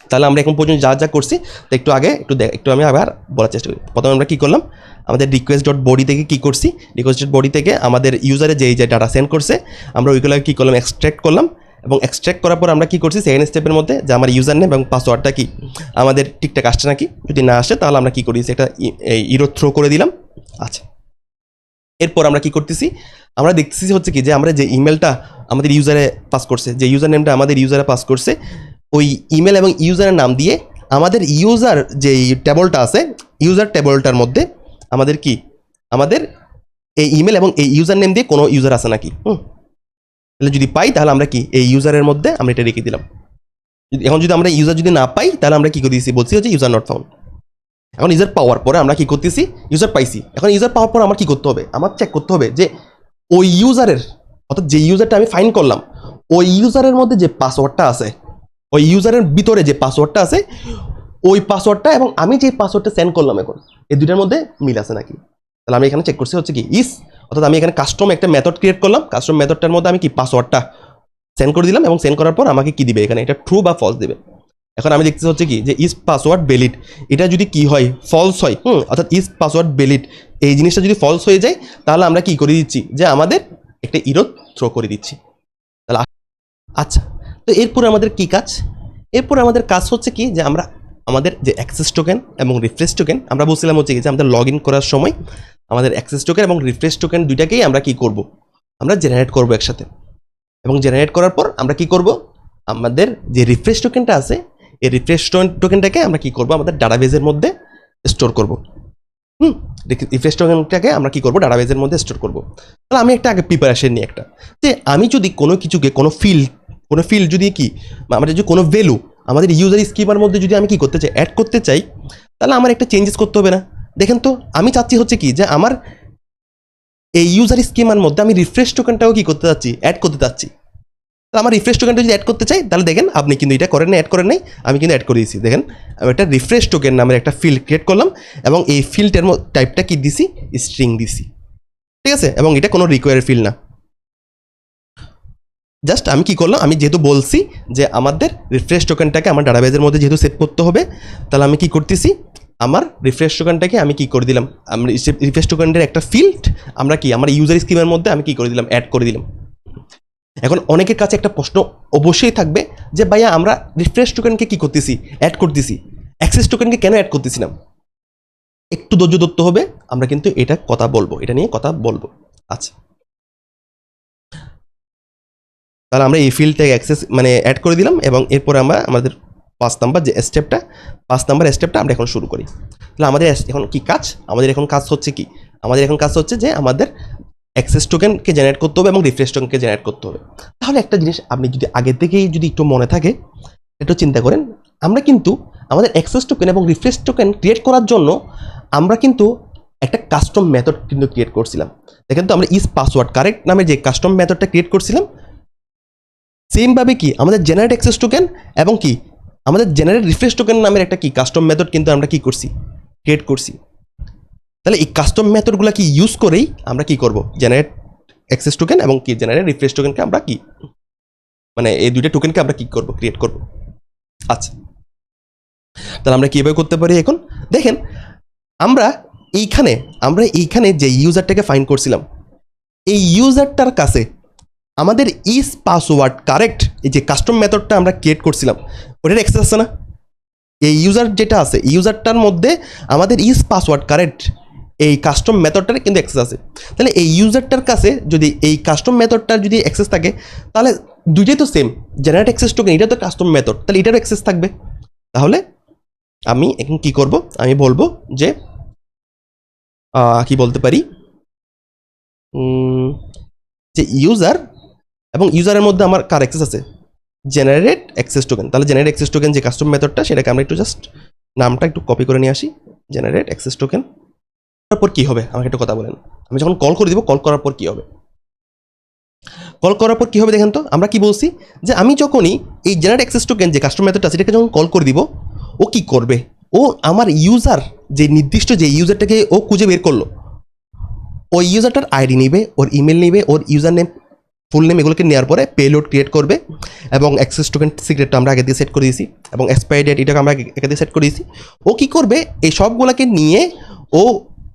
তাহলে আমরা এখন পর্যন্ত যা যা করছি তো একটু আগে একটু আমি আবার বলার চেষ্টা করি। প্রথমে আমরা কী করলাম, আমাদের রিকোয়েস্ট ডট বডি থেকে কী করছি, রিকোয়েস্ট ডট বডি থেকে আমাদের ইউজারে যে ডাটা সেন্ড করছে আমরা ওইগুলো কী করলাম, এক্সট্র্যাক্ট করলাম, এবং এক্সট্র্যাক্ট করার পর আমরা কী করছি সেকেন্ড স্টেপের মধ্যে যে আমার ইউজার নেম এবং পাসওয়ার্ডটা কি আমাদের ঠিকঠাক আসছে নাকি, যদি না আসে তাহলে আমরা কী করি সেটা ইরর থ্রো করে দিলাম। আচ্ছা, এরপর আমরা কি করতেছি, আমরা দেখতেছি হচ্ছে কি যে আমরা যে ইমেলটা আমাদের ইউজারে পাস করছে, যে ইউজার নেমটা আমাদের ইউজারে পাস করছে, ওই ইমেল এবং ইউজারের নাম দিয়ে আমাদের ইউজার যে টেবলটা আছে ইউজার টেবলটার মধ্যে আমাদের কি আমাদের এই ইমেল এবং এই ইউজার নেম দিয়ে কোনো ইউজার আছে নাকি, তাহলে যদি পাই তাহলে আমরা কি এই ইউজারের মধ্যে আমরা এটা রেখে দিলাম। এখন যদি আমরা ইউজার যদি না পাই তাহলে আমরা কি করে দিয়েছি, বলছি হচ্ছে ইউজার নট ফাউন্ড। এখন ইউজার পাওয়ার পরে আমরা কি করতেছি, ইউজার পাইছি, এখন ইউজার পাওয়ার পর আমার কি করতে হবে, আমার চেক করতে হবে যে ওই ইউজারের, অর্থাৎ যে ইউজারটা আমি ফাইন্ড করলাম ওই ইউজারের মধ্যে যে পাসওয়ার্ডটা আছে, ওই ইউজারের ভিতরে যে পাসওয়ার্ডটা আছে ওই পাসওয়ার্ডটা এবং আমি যে পাসওয়ার্ডটা সেন্ড করলাম এখন এই দুইটার মধ্যে মিল আছে নাকি। তাহলে আমি এখানে চেক করছি হচ্ছে কি ইস, অর্থাৎ আমি এখানে কাস্টম একটা মেথড ক্রিয়েট করলাম, কাস্টম মেথডটার মধ্যে আমি কি পাসওয়ার্ডটা সেন্ড করে দিলাম এবং সেন্ড করার পর আমাকে কি দিবে, এখানে এটা ট্রু বা ফলস দেবে। এখন আমি দেখতেছি হচ্ছে কি যে ইজ পাসওয়ার্ড ভ্যালিড, এটা যদি কি হয় ফলস হয়, অর্থাৎ ইজ পাসওয়ার্ড ভ্যালিড এই জিনিসটা যদি ফলস হয়ে যায় তাহলে আমরা কি করে দিচ্ছি, যে আমাদের একটা ইরর থ্রো করে দিচ্ছি। তাহলে আচ্ছা, তো এরপরে আমাদের কি কাজ, এরপরে আমাদের কাজ হচ্ছে কি যে আমরা আমাদের যে অ্যাক্সেস টোকেন এবং রিফ্রেশ টোকেন আমরা বলছিলাম হচ্ছে কি যে আমাদের লগ ইন করার সময় আমাদের অ্যাক্সেস টোকেন এবং রিফ্রেশ টোকেন দুইটাকেই আমরা কি করব, আমরা জেনারেট করব একসাথে, এবং জেনারেট করার পর আমরা কি করব, আমাদের যে রিফ্রেশ টোকেনটা আছে এই রিফ্রেশ টোকেনটাকে আমরা কি করব, আমাদের ডাটাবেজের মধ্যে স্টোর করব। রিফ্রেশ টোকেনটাকে আমরা কি করব, ডাটাবেজের মধ্যে স্টোর করব। তাহলে আমি একটা আগে প্রিপারেশন নিই একটা, যে আমি যদি কোনো কিছুকে কোনো ফিল্ড যদি কি আমাদের যদি কোনো ভ্যালু আমাদের ইউজার স্কিমার মধ্যে যদি আমি কি করতে চাই, অ্যাড করতে চাই, তাহলে আমার একটা চেঞ্জেস করতে হবে না। দেখেন তো আমি চাচ্ছি হচ্ছে কি যে আমার এই ইউজার স্কিমার মধ্যে আমি রিফ্রেশ টোকেনটাও কি করতে চাচ্ছি, অ্যাড করতে চাচ্ছি। তো আমার রিফ্রেশ টোকেনটা যদি অ্যাড করতে চাই তাহলে দেখেন আপনি কিন্তু এটা করেন না, অ্যাড করেন নাই, আমি কিন্তু অ্যাড করে দিয়েছি। দেখেন আমি একটা রিফ্রেশ টোকেন নামের একটা ফিল্ড ক্রিয়েট করলাম এবং এই ফিল্ডের টাইপটা কি দিছি, স্ট্রিং দিছি, ঠিক আছে, এবং এটা কোনো রিকোয়ার ফিল্ড না। জাস্ট আমি কি করলাম, আমি যেহেতু বলছি যে আমাদের রিফ্রেশ টোকেনটাকে আমার ডাটাবেজের মধ্যে যেহেতু সেভ করতে হবে, তাহলে আমি কি করতেছি, আমার রিফ্রেশ টোকেনটাকে আমি কি করে দিলাম, আমরা রিফ্রেশ টোকেনের একটা ফিল্ড আমরা কি আমার ইউজার স্কিমের মধ্যে আমি কি করে দিলাম, অ্যাড করে দিলাম। এখন অনেকের কাছে একটা প্রশ্ন অবশ্যই থাকবে যে ভাইয়া আমরা রিফ্রেশ টোকেনকে কি করতেছি, অ্যাড করতেছি, অ্যাক্সেস টোকেনকে কেন অ্যাড করতেছি না। একটু ধৈর্য ধরতে হবে, আমরা কিন্তু এটা কথা বলবো, এটা নিয়ে কথা বলবো। আচ্ছা, তাহলে আমরা এই ফিল্ডটাকে অ্যাক্সেস মানে অ্যাড করে দিলাম এবং এরপরে আমরা আমাদের 5 নাম্বার যে স্টেপটা, 5 নাম্বার স্টেপটা আমরা এখন শুরু করি। তাহলে আমাদের এখন কি কাজ, আমাদের এখন কাজ হচ্ছে কি, আমাদের এখন কাজ হচ্ছে যে আমাদের অ্যাক্সেস টোকেনকে জেনারেট করতে হবে এবং রিফ্রেশ টোকেনকে জেনারেট করতে হবে। তাহলে একটা জিনিস আপনি যদি আগে থেকেই যদি একটু মনে থাকে একটু চিন্তা করেন, আমরা কিন্তু আমাদের অ্যাক্সেস টোকেন এবং রিফ্রেশ টোকেন ক্রিয়েট করার জন্য আমরা কিন্তু একটা কাস্টম মেথড কিন্তু ক্রিয়েট করছিলাম। দেখেন তো আমরা ইজ পাসওয়ার্ড কারেক্ট নামে যে কাস্টম মেথডটা ক্রিয়েট করছিলাম, সেমভাবে কি আমাদের জেনারেট অ্যাক্সেস টোকেন এবং কি আমাদের জেনারেট রিফ্রেশ টোকেন নামের একটা কি কাস্টম মেথড কিন্তু আমরা কি করছি, ক্রিয়েট করছি। তাহলে এই কাস্টম মেথডগুলো কি ইউজ করেই আমরা কি করব, জেনারেট অ্যাক্সেস টোকেন এবং কি জেনারেট রিফ্রেশ টোকেনকে আমরা কি মানে এই দুইটা টোকেনকে আমরা কি করব, ক্রিয়েট করব। আচ্ছা, তাহলে আমরা কীভাবে করতে পারি এখন দেখেন, আমরা এইখানে যে ইউজারটাকে ফাইন্ড করছিলাম, এই ইউজারটার কাছে আমাদের ইজ পাসওয়ার্ড কারেক্ট এই যে কাস্টম মেথডটা আমরা ক্রিয়েট করছিলাম ওটার অ্যাক্সেস আছে না? এই ইউজার যেটা আছে, ইউজারটার মধ্যে আমাদের ইজ পাসওয়ার্ড কারেক্ট এই কাস্টম মেথডটার কিন্তু অ্যাক্সেস আছে। তাহলে এই ইউজারটার কাছে যদি এই কাস্টম মেথডটার যদি অ্যাক্সেস থাকে, তাহলে দুইটাই তো সেম, জেনারেট অ্যাক্সেস টোকেন এটা তো কাস্টম মেথড, তাহলে এটারও অ্যাক্সেস থাকবে। তাহলে আমি এখন কি করব, আমি বলবো যে কি বলতে পারি যে ইউজার এবং ইউজারের মধ্যে আমার কার অ্যাক্সেস আছে, জেনারেট অ্যাক্সেস টোকেন। তাহলে জেনারেট অ্যাক্সেস টোকেন যে কাস্টম মেথডটা, সেটাকে আমরা একটু জাস্ট নামটা একটু কপি করে নিয়ে আসি, জেনারেট অ্যাক্সেস টোকেন। তারপর কি হবে আমাকে একটু কথা বলেন, আমি যখন কল করে দিব, কল করার পর কি হবে? কল করার পর কি হবে দেখেন তো, আমরা কি বলছি যে আমি যখনই এই জেনারেট অ্যাক্সেস টোকেন যে কাস্টম মেথডটা সেটাকে যখন কল করে দিব, ও কি করবে, ও আমার ইউজার যে নির্দিষ্ট যে ইউজারটাকে ও খুঁজে বের করলো, ওই ইউজারটার আইডি নেবে, ওর ইমেল নেবে, ওর ইউজার নেম ফুল নেম এগুলোকে নেওয়ার পরে পেলোড ক্রিয়েট করবে এবং অ্যাক্সেস টোকেন সিক্রেটটা আমরা আগে দিয়ে সেট করে দিয়েছি এবং এক্সপায়ারি ডেট এটাকে আমরা আগে দিয়ে সেট করে দিয়েছি। ও কী করবে, এই সবগুলোকে নিয়ে ও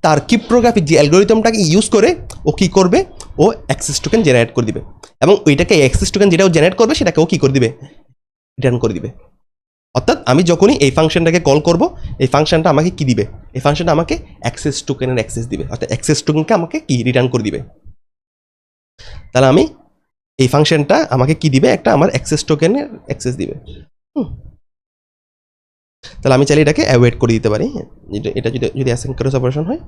তার ক্রিপ্টোগ্রাফিক যে অ্যালগোরিদমটাকে ইউজ করে ও কী করবে, ও অ্যাক্সেস টোকেন জেনারেট করে দিবে এবং ওইটাকে অ্যাক্সেস টোকেন যেটা ও জেনারেট করবে সেটাকে ও কী করে দিবে, রিটার্ন করে দিবে। অর্থাৎ আমি যখনই এই ফাংশনটাকে কল করব, এই ফাংশনটা আমাকে কি দিবে, এই ফাংশনটা আমাকে অ্যাক্সেস টোকেনের অ্যাক্সেস দিবে, অর্থাৎ অ্যাক্সেস টোকেনকে আমাকে কি রিটার্ন করে দিবে। তাহলে আমি এই ফাংশনটা আমাকে কি দিবে, একটা আমার অ্যাক্সেস টোকেনের অ্যাক্সেস দিবে। তাহলে আমি চাইলে এটাকে অ্যাওয়েট করে দিতে পারি, এটা যদি অ্যাসিনক্রোনাস অপারেশন হয়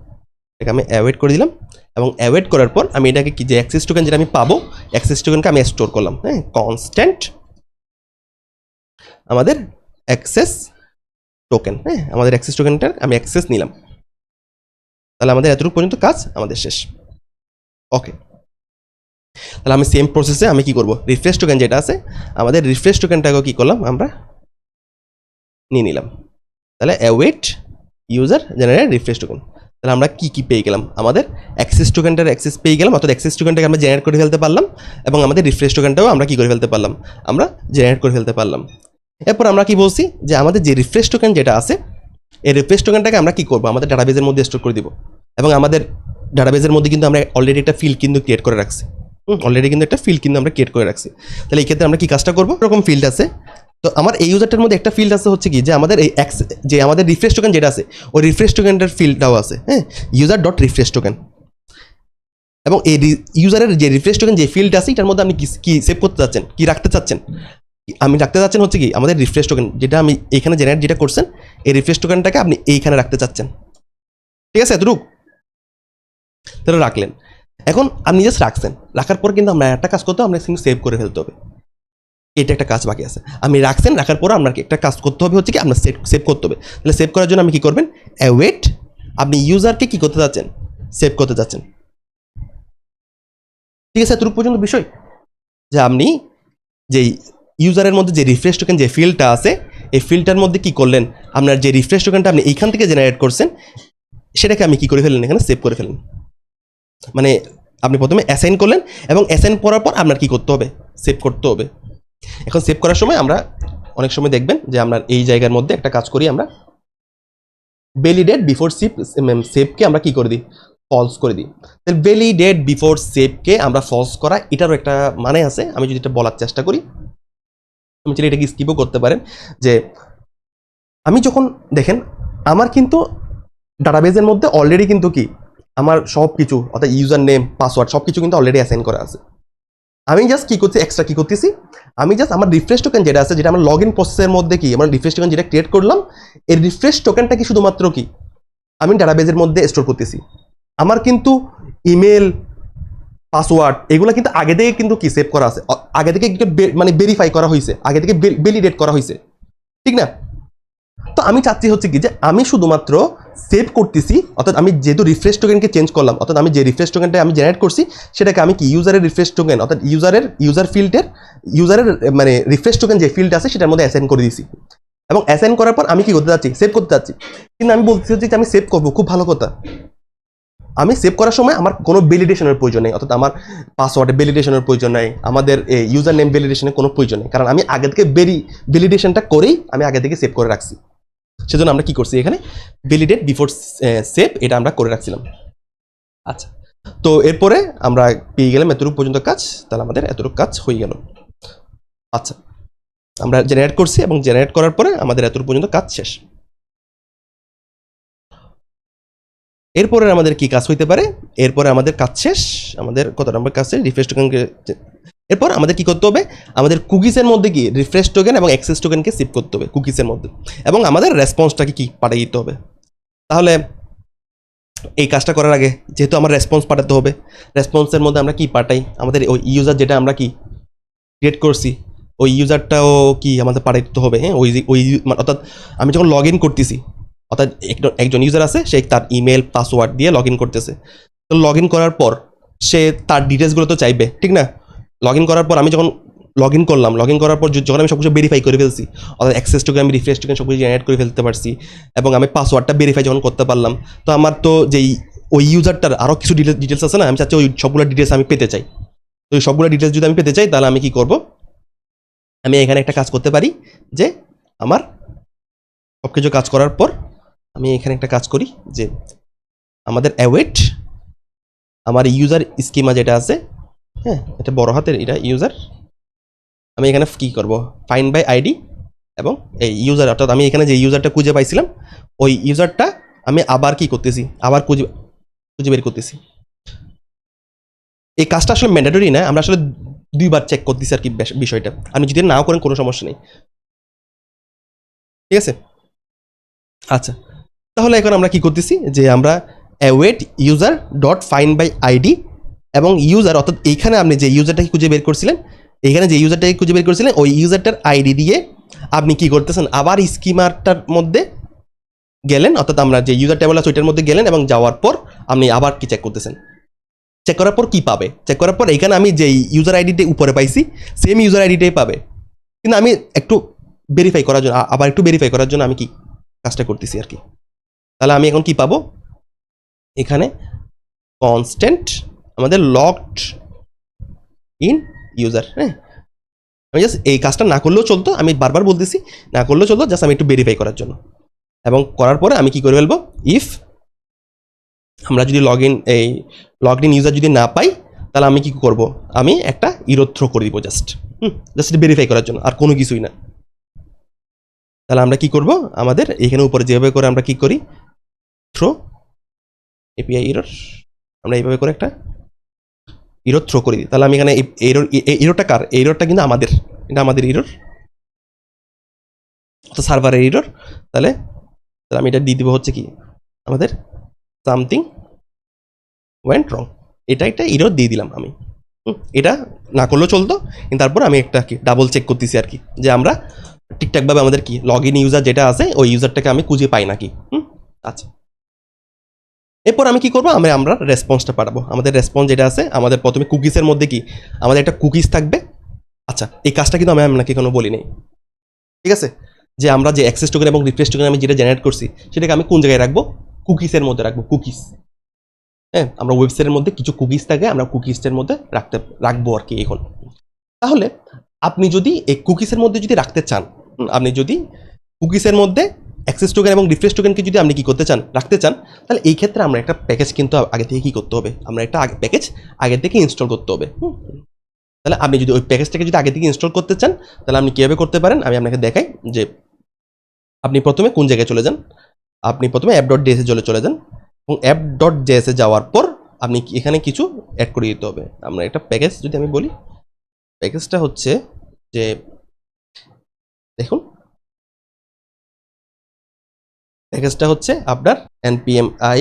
এটাকে আমি অ্যাওয়েট করে দিলাম এবং অ্যাওয়েট করার পর আমি এটাকে কি যে অ্যাক্সেস টোকেন যেটা আমি পাবো, অ্যাক্সেস টোকেনকে আমি স্টোর করলাম, হ্যাঁ, কনস্ট্যান্ট আমাদের অ্যাক্সেস টোকেন, হ্যাঁ, আমাদের অ্যাক্সেস টোকেনটার আমি অ্যাক্সেস নিলাম। তাহলে আমাদের এতটুকু পর্যন্ত কাজ আমাদের শেষ। ওকে, তাহলে আমি সেম প্রসেসে আমি কি করব, রিফ্রেশ টোকেন যেটা আছে আমাদের রিফ্রেশ টোকেনটাকেও কি করলাম, আমরা নিয়ে নিলাম। তাহলে await user generate refresh token. তাহলে আমরা কি পেয়ে গেলাম, আমাদের অ্যাক্সেস টোকেনটার অ্যাক্সেস পেয়ে গেলাম, অর্থাৎ অ্যাক্সেস টোকেনটাকে আমরা জেনারেট করে ফেলতে পারলাম এবং আমাদের রিফ্রেশ টোকেনটাও আমরা কি করে ফেলতে পারলাম, আমরা জেনারেট করে ফেলতে পারলাম। এরপর আমরা কি বলছি যে আমাদের যে রিফ্রেশ টোকেন যেটা আছে, এই রিফ্রেশ টোকেনটাকে আমরা কি করব, আমাদের ডাটাবেজের মধ্যে স্টোর করে দিব এবং আমাদের ডাটাবেজের মধ্যে কিন্তু আমরা অলরেডি একটা ফিল্ড কিন্তু ক্রিয়েট করে রাখছি, অলরেডি কিন্তু একটা ফিল্ড কিন্তু আমরা ক্রিয়েট করে রাখছি। তাহলে এই ক্ষেত্রে আমরা কি কাজটা করবো, এরকম ফিল্ড আছে, তো আমার এই ইউজারটার মধ্যে একটা ফিল্ড আছে হচ্ছে কি যে আমাদের এই যে আমাদের রিফ্রেশ টোকেন যেটা আছে ওই রিফ্রেশ টোকেনটার ফিল্ডটাও আছে, হ্যাঁ, ইউজার ডট রিফ্রেশ টোকেন। এবং এই ইউজারের যে রিফ্রেশ টোকেন যে ফিল্ড আছে এটার মধ্যে আপনি কি সেভ করতে চাচ্ছেন, কি রাখতে চাচ্ছেন, আমি রাখতে চাচ্ছেন হচ্ছে কি আমাদের রিফ্রেশ টোকেন যেটা আমি এইখানে জেনারেট যেটা করছেন এই রিফ্রেশ টোকেনটাকে আপনি এইখানে রাখতে চাচ্ছেন, ঠিক আছে, এতটুকু তাহলে রাখলেন। এখন আপনি জাস্ট রাখছেন, রাখার পর কিন্তু আমরা একটা কাজ করতে হবে, আমরা কিন্তু সেভ করে ফেলতে হবে, এটা একটা কাজ বাকি আছে। আমি রাখছেন, রাখার পর আপনাকে একটা কাজ করতে হবে হচ্ছে কি আপনার সেভ করতে হবে। তাহলে সেভ করার জন্য আপনি কি করবেন, অ্যাওয়েট আপনি ইউজারকে কি করতে যাচ্ছেন, সেভ করতে যাচ্ছেন, ঠিক আছে, এতটুকু পর্যন্ত বিষয়। যে আপনি যেই ইউজারের মধ্যে যে রিফ্রেশ টোকেন যে ফিল্ডটা আছে এই ফিল্ডটার মধ্যে কি করলেন, আপনার যে রিফ্রেশ টোকেনটা আপনি এইখান থেকে জেনারেট করছেন সেটাকে আমি কি করে ফেললেন, এখানে সেভ করে ফেললেন। মানে আপনি প্রথমে অ্যাসাইন করলেন এবং অ্যাসাইন করার পর আপনার কি করতে হবে, সেভ করতে হবে। এখন সেভ করার সময় আমরা অনেক সময় দেখবেন যে আমরা এই জায়গার মধ্যে একটা কাজ করি, আমরা ভ্যালিডেট বিফোর সেভকে আমরা কি করে দিই, ফলস করে দিই। ভ্যালিডেট বিফোর সেভকে আমরা ফলস করা এটারও একটা মানে আছে, আমি যদি এটা বলার চেষ্টা করি, আমি চাইলে এটাকে স্কিপও করতে পারেন। যে আমি যখন দেখেন আমার কিন্তু ডাটাবেজের মধ্যে অলরেডি কিন্তু কি আমার সব কিছু অর্থাৎ ইউজার নেম পাসওয়ার্ড সব কিছু কিন্তু অলরেডি অ্যাসাইন করা আছে। আমি জাস্ট কী করছি, এক্সট্রা কী করতেছি, আমি জাস্ট আমার রিফ্রেশ টোকেন যেটা আছে, যেটা আমার লগ ইন প্রসেসের মধ্যে কি আমার রিফ্রেশ টোকেন যেটা ক্রিয়েট করলাম, এই রিফ্রেশ টোকেনটা কি শুধুমাত্র কি আমি ডাটাবেজের মধ্যে স্টোর করতেছি। আমার কিন্তু ইমেল পাসওয়ার্ড এগুলো কিন্তু আগে থেকে কিন্তু কি সেভ করা আছে, আগে থেকে মানে ভেরিফাই করা হয়েছে, আগে থেকে ভ্যালিডেট করা হয়েছে, ঠিক না? তো আমি চাচ্ছি হচ্ছে কি যে আমি শুধুমাত্র সেভ করতেছি, অর্থাৎ আমি যেহেতু রিফ্রেশ টোকেনকে চেঞ্জ করলাম, অর্থাৎ আমি যে রিফ্রেশ টোকেনটা আমি জেনারেট করছি সেটাকে আমি কি ইউজারের রিফ্রেশ টোকেন অর্থাৎ ইউজার ফিল্ডের ইউজারের মানে রিফ্রেশ টোকেন যে ফিল্ড আছে সেটার মধ্যে অ্যাসাইন করে দিয়েছি এবং অ্যাসাইন করার পর আমি কি করতে যাচ্ছি, সেভ করতে যাচ্ছি। কিন্তু আমি বলতে চাচ্ছি যে আমি সেভ করবো, খুব ভালো কথা, আমি সেভ করার সময় আমার কোনো ভ্যালিডেশনের প্রয়োজন নেই, অর্থাৎ আমার পাসওয়ার্ডে ভ্যালিডেশনের প্রয়োজন নেই, আমাদের ইউজার নেম ভ্যালিডেশনের কোনো প্রয়োজন নেই, কারণ আমি আগে থেকে ভ্যালিডেশনটা করেই আমি আগে থেকে সেভ করে রাখছি। সেজন্য আমরা কি করছি এখানে ভ্যালিডেট বিফোর সেভ, এটা আমরা করে রাখছিলাম। আচ্ছা, তো এরপরে আমরা পেয়ে গেলাম এতটুকু পর্যন্ত কাজ, তাহলে আমাদের এতটুকু কাজ হয়ে গেল। আচ্ছা, আমরা জেনারেট করছি এবং জেনারেট করার পরে আমাদের এতটুকু পর্যন্ত কাজ শেষ। এরপরে আমাদের কি কাজ হইতে পারে? এরপরে আমাদের কাজ শেষ, আমাদের কত নম্বর কাজ শেষ? রিফ্রেশ টোকেনকে, এরপর আমাদের কি করতে হবে? আমাদের কুকিজের মধ্যে কি রিফ্রেশ টোকেন এবং অ্যাক্সেস টোকেনকে সেভ করতে হবে কুকিজের মধ্যে, এবং আমাদের রেসপন্সটাকে কি পাঠিয়ে দিতে হবে। তাহলে এই কাজটা করার আগে যেহেতু আমার রেসপন্স পাঠাতে হবে, রেসপন্সের মধ্যে আমরা কি পাঠাই? আমাদের ওই ইউজার যেটা আমরা কি ক্রিয়েট করছি ওই ইউজারটাও কি আমাদের পাঠাতে হবে। হ্যাঁ, ওই অর্থাৎ আমি যখন লগ ইন করতেছি, অর্থাৎ একজন ইউজার আছে, সে তার ইমেল পাসওয়ার্ড দিয়ে লগ ইন করতেছে। তো লগ ইন করার পর সে তার ডিটেলসগুলো তো চাইবে, ঠিক না? লগ ইন করার পর আমি যখন লগ ইন করলাম, লগ ইন করার পর যখন আমি সব কিছু ভেরিফাই করে ফেলছি, অর্থাৎ অ্যাক্সেস টোকেন আমি রিফ্রেশ টোকেন সব কিছু জেনারেট করে ফেলতে পারছি, এবং আমি পাসওয়ার্ডটা ভেরিফাই যখন করতে পারলাম, তো আমার তো যেই ওই ইউজারটার আরও কিছু ডিটেলস আছে না, আমি চাচ্ছি ওই সবগুলো ডিটেলস আমি পেতে চাই। তো ওই সবগুলো ডিটেলস যদি আমি পেতে চাই, তাহলে আমি কি করব? আমি এখানে একটা কাজ করতে পারি যে আমার সব কিছু কাজ করার পর আমি এখানে একটা কাজ করি যে আমাদের অ্যাওয়েট আমার ইউজার স্কিমা যেটা আছে, হ্যাঁ, এটা বড় হাতের, এটা ইউজার, আমি এখানে কি করব? ফাইন্ড বাই আইডি এবং এই ইউজার, অর্থাৎ আমি এখানে যে ইউজারটা খুঁজে পাইছিলাম ওই ইউজারটা আমি আবার কি করতেছি, আবার খুঁজে বের করতেছি। এই কাজটা আসলে ম্যান্ডেটরি না, আমরা আসলে দুইবার চেক করতেছি আর কি বিষয়টা। আপনি যদি নাও করেন কোনো সমস্যা নেই, ঠিক আছে? আচ্ছা, তাহলে এখন আমরা কি করতেছি যে আমরা await user dot find by ID এবং ইউজার, অর্থাৎ এইখানে আপনি যে ইউজারটাকে খুঁজে বের করছিলেন, এইখানে যে ইউজারটাকে খুঁজে বের করছিলেন ওই ইউজারটার আইডি দিয়ে আপনি কি করতেছেন, আবার স্কিমারটার মধ্যে গেলেন, অর্থাৎ আমরা যে ইউজার টেবল আছে ওইটার মধ্যে গেলেন এবং যাওয়ার পর আপনি আবার কি চেক করতেছেন। চেক করার পর কি পাবে? চেক করার পর এখানে আমি যে ইউজার আইডিটা উপরে পাইছি সেম ইউজার আইডিটাই পাবে, কিন্তু আমি একটু ভেরিফাই করার জন্য, আবার একটু ভেরিফাই করার জন্য আমি কি কাজটা করতেছি আর কি। তাহলে আমি এখন কি পাবো? এখানে কনস্ট্যান্ট আমাদের লগড ইন ইউজার। হ্যাঁ, আমি জাস্ট এই কাজটা না করলেও চলতো, আমি বারবার বলতেছি না করলেও চলতো, জাস্ট আমি একটু ভেরিফাই করার জন্য। এবং করার পরে আমি কি করে ফেলবো? ইফ আমরা যদি লগড ইন ইউজার যদি না পাই, তাহলে আমি কি করব? আমি একটা ইরর থ্রো করে দিব, জাস্ট ভেরিফাই করার জন্য, আর কোনো কিছুই না। তাহলে আমরা কি করব? আমাদের এখানে উপরে যেভাবে করে আমরা কি করি, থ্রো এপিআই ইরর, আমরা এইভাবে করে একটা ইরর থ্রো করে দিই। তাহলে আমি এখানে ইররটা কার? এই ইররটা কিন্তু আমাদের, এটা আমাদের ইরর, তো সার্ভারের ইরর। তাহলে আমি এটা দিয়ে দিব হচ্ছে কি আমাদের সামথিং ওয়েন্ট রং, এটা একটা ইরর দিয়ে দিলাম আমি। এটা না করলেও চলতো, কিন্তু তারপর আমি একটা কি ডাবল চেক করতেছি আর কি, যে আমরা ঠিকঠাকভাবে আমাদের কি লগ ইন ইউজার যেটা আছে ওই ইউজারটাকে আমি খুঁজে পাই নাকি। আচ্ছা, এরপর আমি কি করবো? আমরা রেসপন্সটা পাঠাবো। আমাদের রেসপন্স যেটা আছে, আমাদের প্রথমে কুকিজের মধ্যে কি আমাদের একটা কুকিজ থাকবে। আচ্ছা, এই কাজটা কিন্তু আমি আপনাকে কোনো বলি নাই, ঠিক আছে? যে আমরা যে অ্যাক্সেস টোকেন এবং রিফ্রেশ টোকেন আমি যেটা জেনারেট করছি সেটাকে আমি কোন জায়গায় রাখবো? কুকিজের মধ্যে রাখবো, কুকিজ। হ্যাঁ, আমরা ওয়েবসাইটের মধ্যে কিছু কুকিজ থাকে, আমরা কুকিজের মধ্যে রাখবো আর কি এখন। তাহলে আপনি যদি এই কুকিজের মধ্যে যদি রাখতে চান, আপনি যদি কুকিজের মধ্যে অ্যাক্সেস টোকেন এবং রিফ্রেশ টোকেনকে যদি আপনি কি করতে চান, রাখতে চান, তাহলে এই ক্ষেত্রে আমরা একটা প্যাকেজ কিন্তু আগে থেকে কি করতে হবে? আমরা একটা প্যাকেজ আগে থেকে ইনস্টল করতে হবে। তাহলে আপনি যদি ওই প্যাকেজটাকে যদি আগে থেকে ইনস্টল করতে চান, তাহলে আপনি কীভাবে করতে পারেন আমি আপনাকে দেখাই। যে আপনি প্রথমে কোন জায়গায় চলে যান, আপনি প্রথমে অ্যাপ ডট ডিএসে চলে যান, এবং অ্যাপ ডট জেএসে যাওয়ার পর আপনি এখানে কিছু অ্যাড করে দিতে হবে। আমরা একটা প্যাকেজ যদি আমি বলি, প্যাকেজটা হচ্ছে যে দেখুন, প্যাকেজটা হচ্ছে আপনার npmi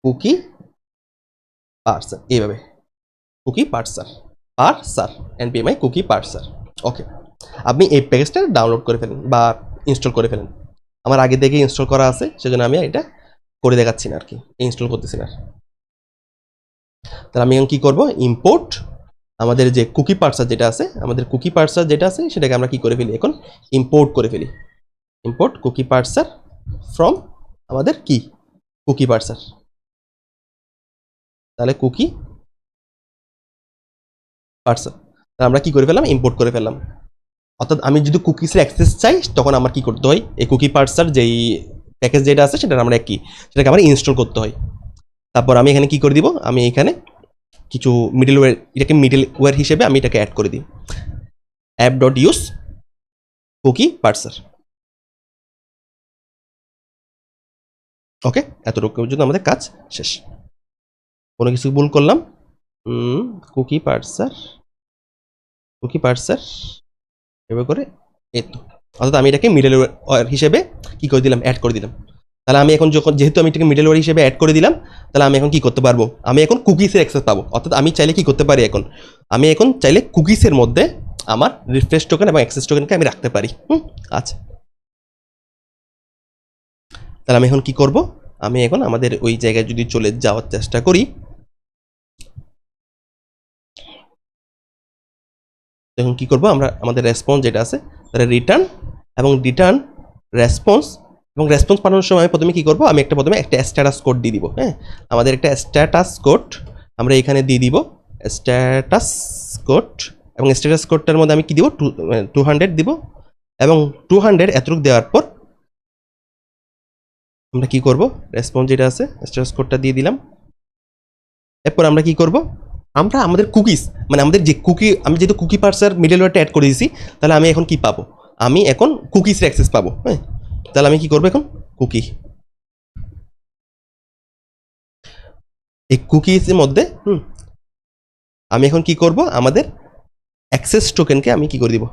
কুকি পার্সার, এইভাবে কুকি পার্সার npmi কুকি পার্সার। ওকে, আপনি এই প্যাকেজটা ডাউনলোড করে ফেলেন বা ইনস্টল করে ফেলেন। আমার আগে থেকে ইনস্টল করা আছে, সেজন্য আমি এটা করে দেখাচ্ছি না আর কি, ইনস্টল করতেছি না। তাহলে আমি এখন কী করবো? ইম্পোর্ট আমাদের যে কুকি পার্সার যেটা আছে, আমাদের কুকি পার্সার যেটা আছে সেটাকে আমরা কি করে ফেলি? এখন ইম্পোর্ট করে ফেলি। ইম্পোর্ট কুকি পার্সার ফ্রম আমাদের কি কুকি পার্সার। তাহলে কুকি পার্সন, তাহলে আমরা কি করে ফেললাম, ইম্পোর্ট করে ফেললাম। অর্থাৎ আমি যদি কুকিসের অ্যাক্সেস চাই তখন আমার কি করতে হয়, এই কুকি পার্সার যেই প্যাকেজ যেটা আছে সেটা আমরা সেটাকে আমার ইনস্টল করতে হয়। তারপর আমি এখানে কি করে দিব, আমি এখানে কিছু মিডলওয়্যার, এটাকে মিডলওয়্যার হিসেবে আমি এটাকে অ্যাড করে দিই, অ্যাপ ডট ইউজ কুকি পার্সার। ওকে, এতটুকু পর্যন্ত আমাদের কাজ শেষ। কোনো কিছু ভুল করলাম, কুকি পার্সার এভাবে করে এই তো, অর্থাৎ আমি এটাকে মিডলওয়্যার হিসেবে কি করে দিলাম, অ্যাড করে দিলাম। তাহলে আমি এখন যখন, যেহেতু আমি এটাকে মিডলওয়্যার হিসেবে অ্যাড করে দিলাম, তাহলে আমি এখন কি করতে পারবো, আমি এখন কুকিসের অ্যাক্সেস পাবো। অর্থাৎ আমি চাইলে কি করতে পারি, আমি এখন চাইলে কুকিসের মধ্যে আমার রিফ্রেশ টোকেন এবং অ্যাক্সেস টোকেনকে আমি রাখতে পারি। আচ্ছা, তাহলে আমি এখন কি করব, আমি এখন আমাদের ওই জায়গায় যদি চলে যাওয়ার চেষ্টা করি, তখন কি করব, আমরা আমাদের রেসপন্স যেটা আছে তাহলে রিটার্ন রেসপন্স, এবং রেসপন্স পাঠানোর সময় আমি প্রথমে কি করব, আমি প্রথমে একটা স্ট্যাটাস কোড দিয়ে দিব। হ্যাঁ, আমাদের একটা স্ট্যাটাস কোড আমরা এখানে দিয়ে দিব, স্ট্যাটাস কোড, এবং স্ট্যাটাস কোডটার মধ্যে আমি কি দিব, 200 দিব, এবং 200 এতটুকু দেওয়ার পর আমরা কি করব, রেসপন্স যেটা আছে স্ট্যাটাস কোডটা দিয়ে দিলাম। এরপর আমরা কি করব, আমরা আমাদের কুকিজ, মানে আমাদের যে কুকি, আমি যেহেতু কুকি পার্সার মিডলওয়্যারটা অ্যাড করে দিয়েছি, তাহলে আমি এখন কি পাবো, আমি এখন কুকিজের অ্যাক্সেস পাবো। হ্যাঁ, তাহলে আমি কি করবো, এখন কুকি, এই কুকিজের মধ্যে আমি এখন কি করব, আমাদের অ্যাক্সেস টোকেনকে আমি কি করে দিব,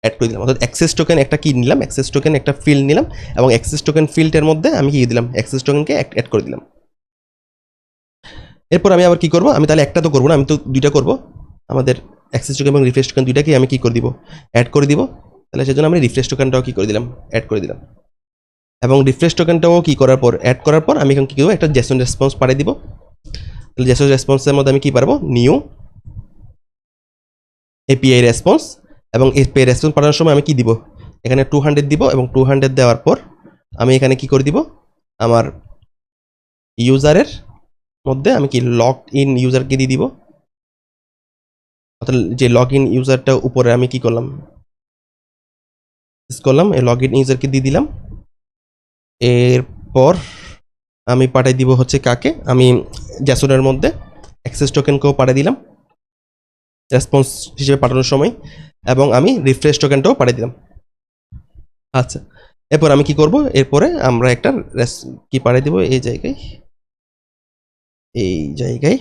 অ্যাড করে দিলাম। অর্থাৎ অ্যাক্সেস টোকেন একটা কি নিলাম, অ্যাক্সেস টোকেন একটা ফিল্ড নিলাম, এবং অ্যাক্সেস টোকেন ফিল্ডের মধ্যে আমি কি দিলাম, অ্যাক্সেস টোকেনকে অ্যাড করে দিলাম। এরপর আমি আবার কি করব, আমি তাহলে একটা তো করবো না, আমি তো দুইটা করব, আমাদের অ্যাক্সেস টোকেন এবং রিফ্রেশ টোকেন দুইটাকে আমি কি করে দিব, অ্যাড করে দিব। তাহলে সেজন্য আমি রিফ্রেশ টোকেনটাও কি করে দিলাম, অ্যাড করে দিলাম, এবং রিফ্রেশ টোকেনটাও কি করার পর, অ্যাড করার পর আমি এখন কি করবো, একটা জেসন রেসপন্স পাঠিয়ে দিব। তাহলে জেসন রেসপন্সের মধ্যে আমি কি পারবো, নিউ এপিআই রেসপন্স, এবং এপিআই রেসপন্স পাঠানোর সময় আমি কি দিব, এখানে 200 দিব, এবং 200 দেওয়ার পর আমি এখানে কি করে দিব, আমার ইউজারের মধ্যে আমি কি লগ ইন ইউজারকে দিয়ে দিব। অর্থাৎ যে লগ ইন ইউজারটা উপরে আমি কি করলাম, এই লগ ইন ইউজারকে দিয়ে দিলাম। এরপর আমি পাঠিয়ে দিব হচ্ছে কাকে, আমি জ্যাসনের মধ্যে অ্যাক্সেস টোকেনকেও পাঠিয়ে দিলাম রেসপন্স হিসেবে পাঠানোর সময়, এবং আমি রিফ্রেশ টোকেনটাও পাঠিয়ে দিলাম। আচ্ছা, এরপর আমি কি করব, এরপরে আমরা একটা কি পাঠিয়ে দিব, এই জায়গায়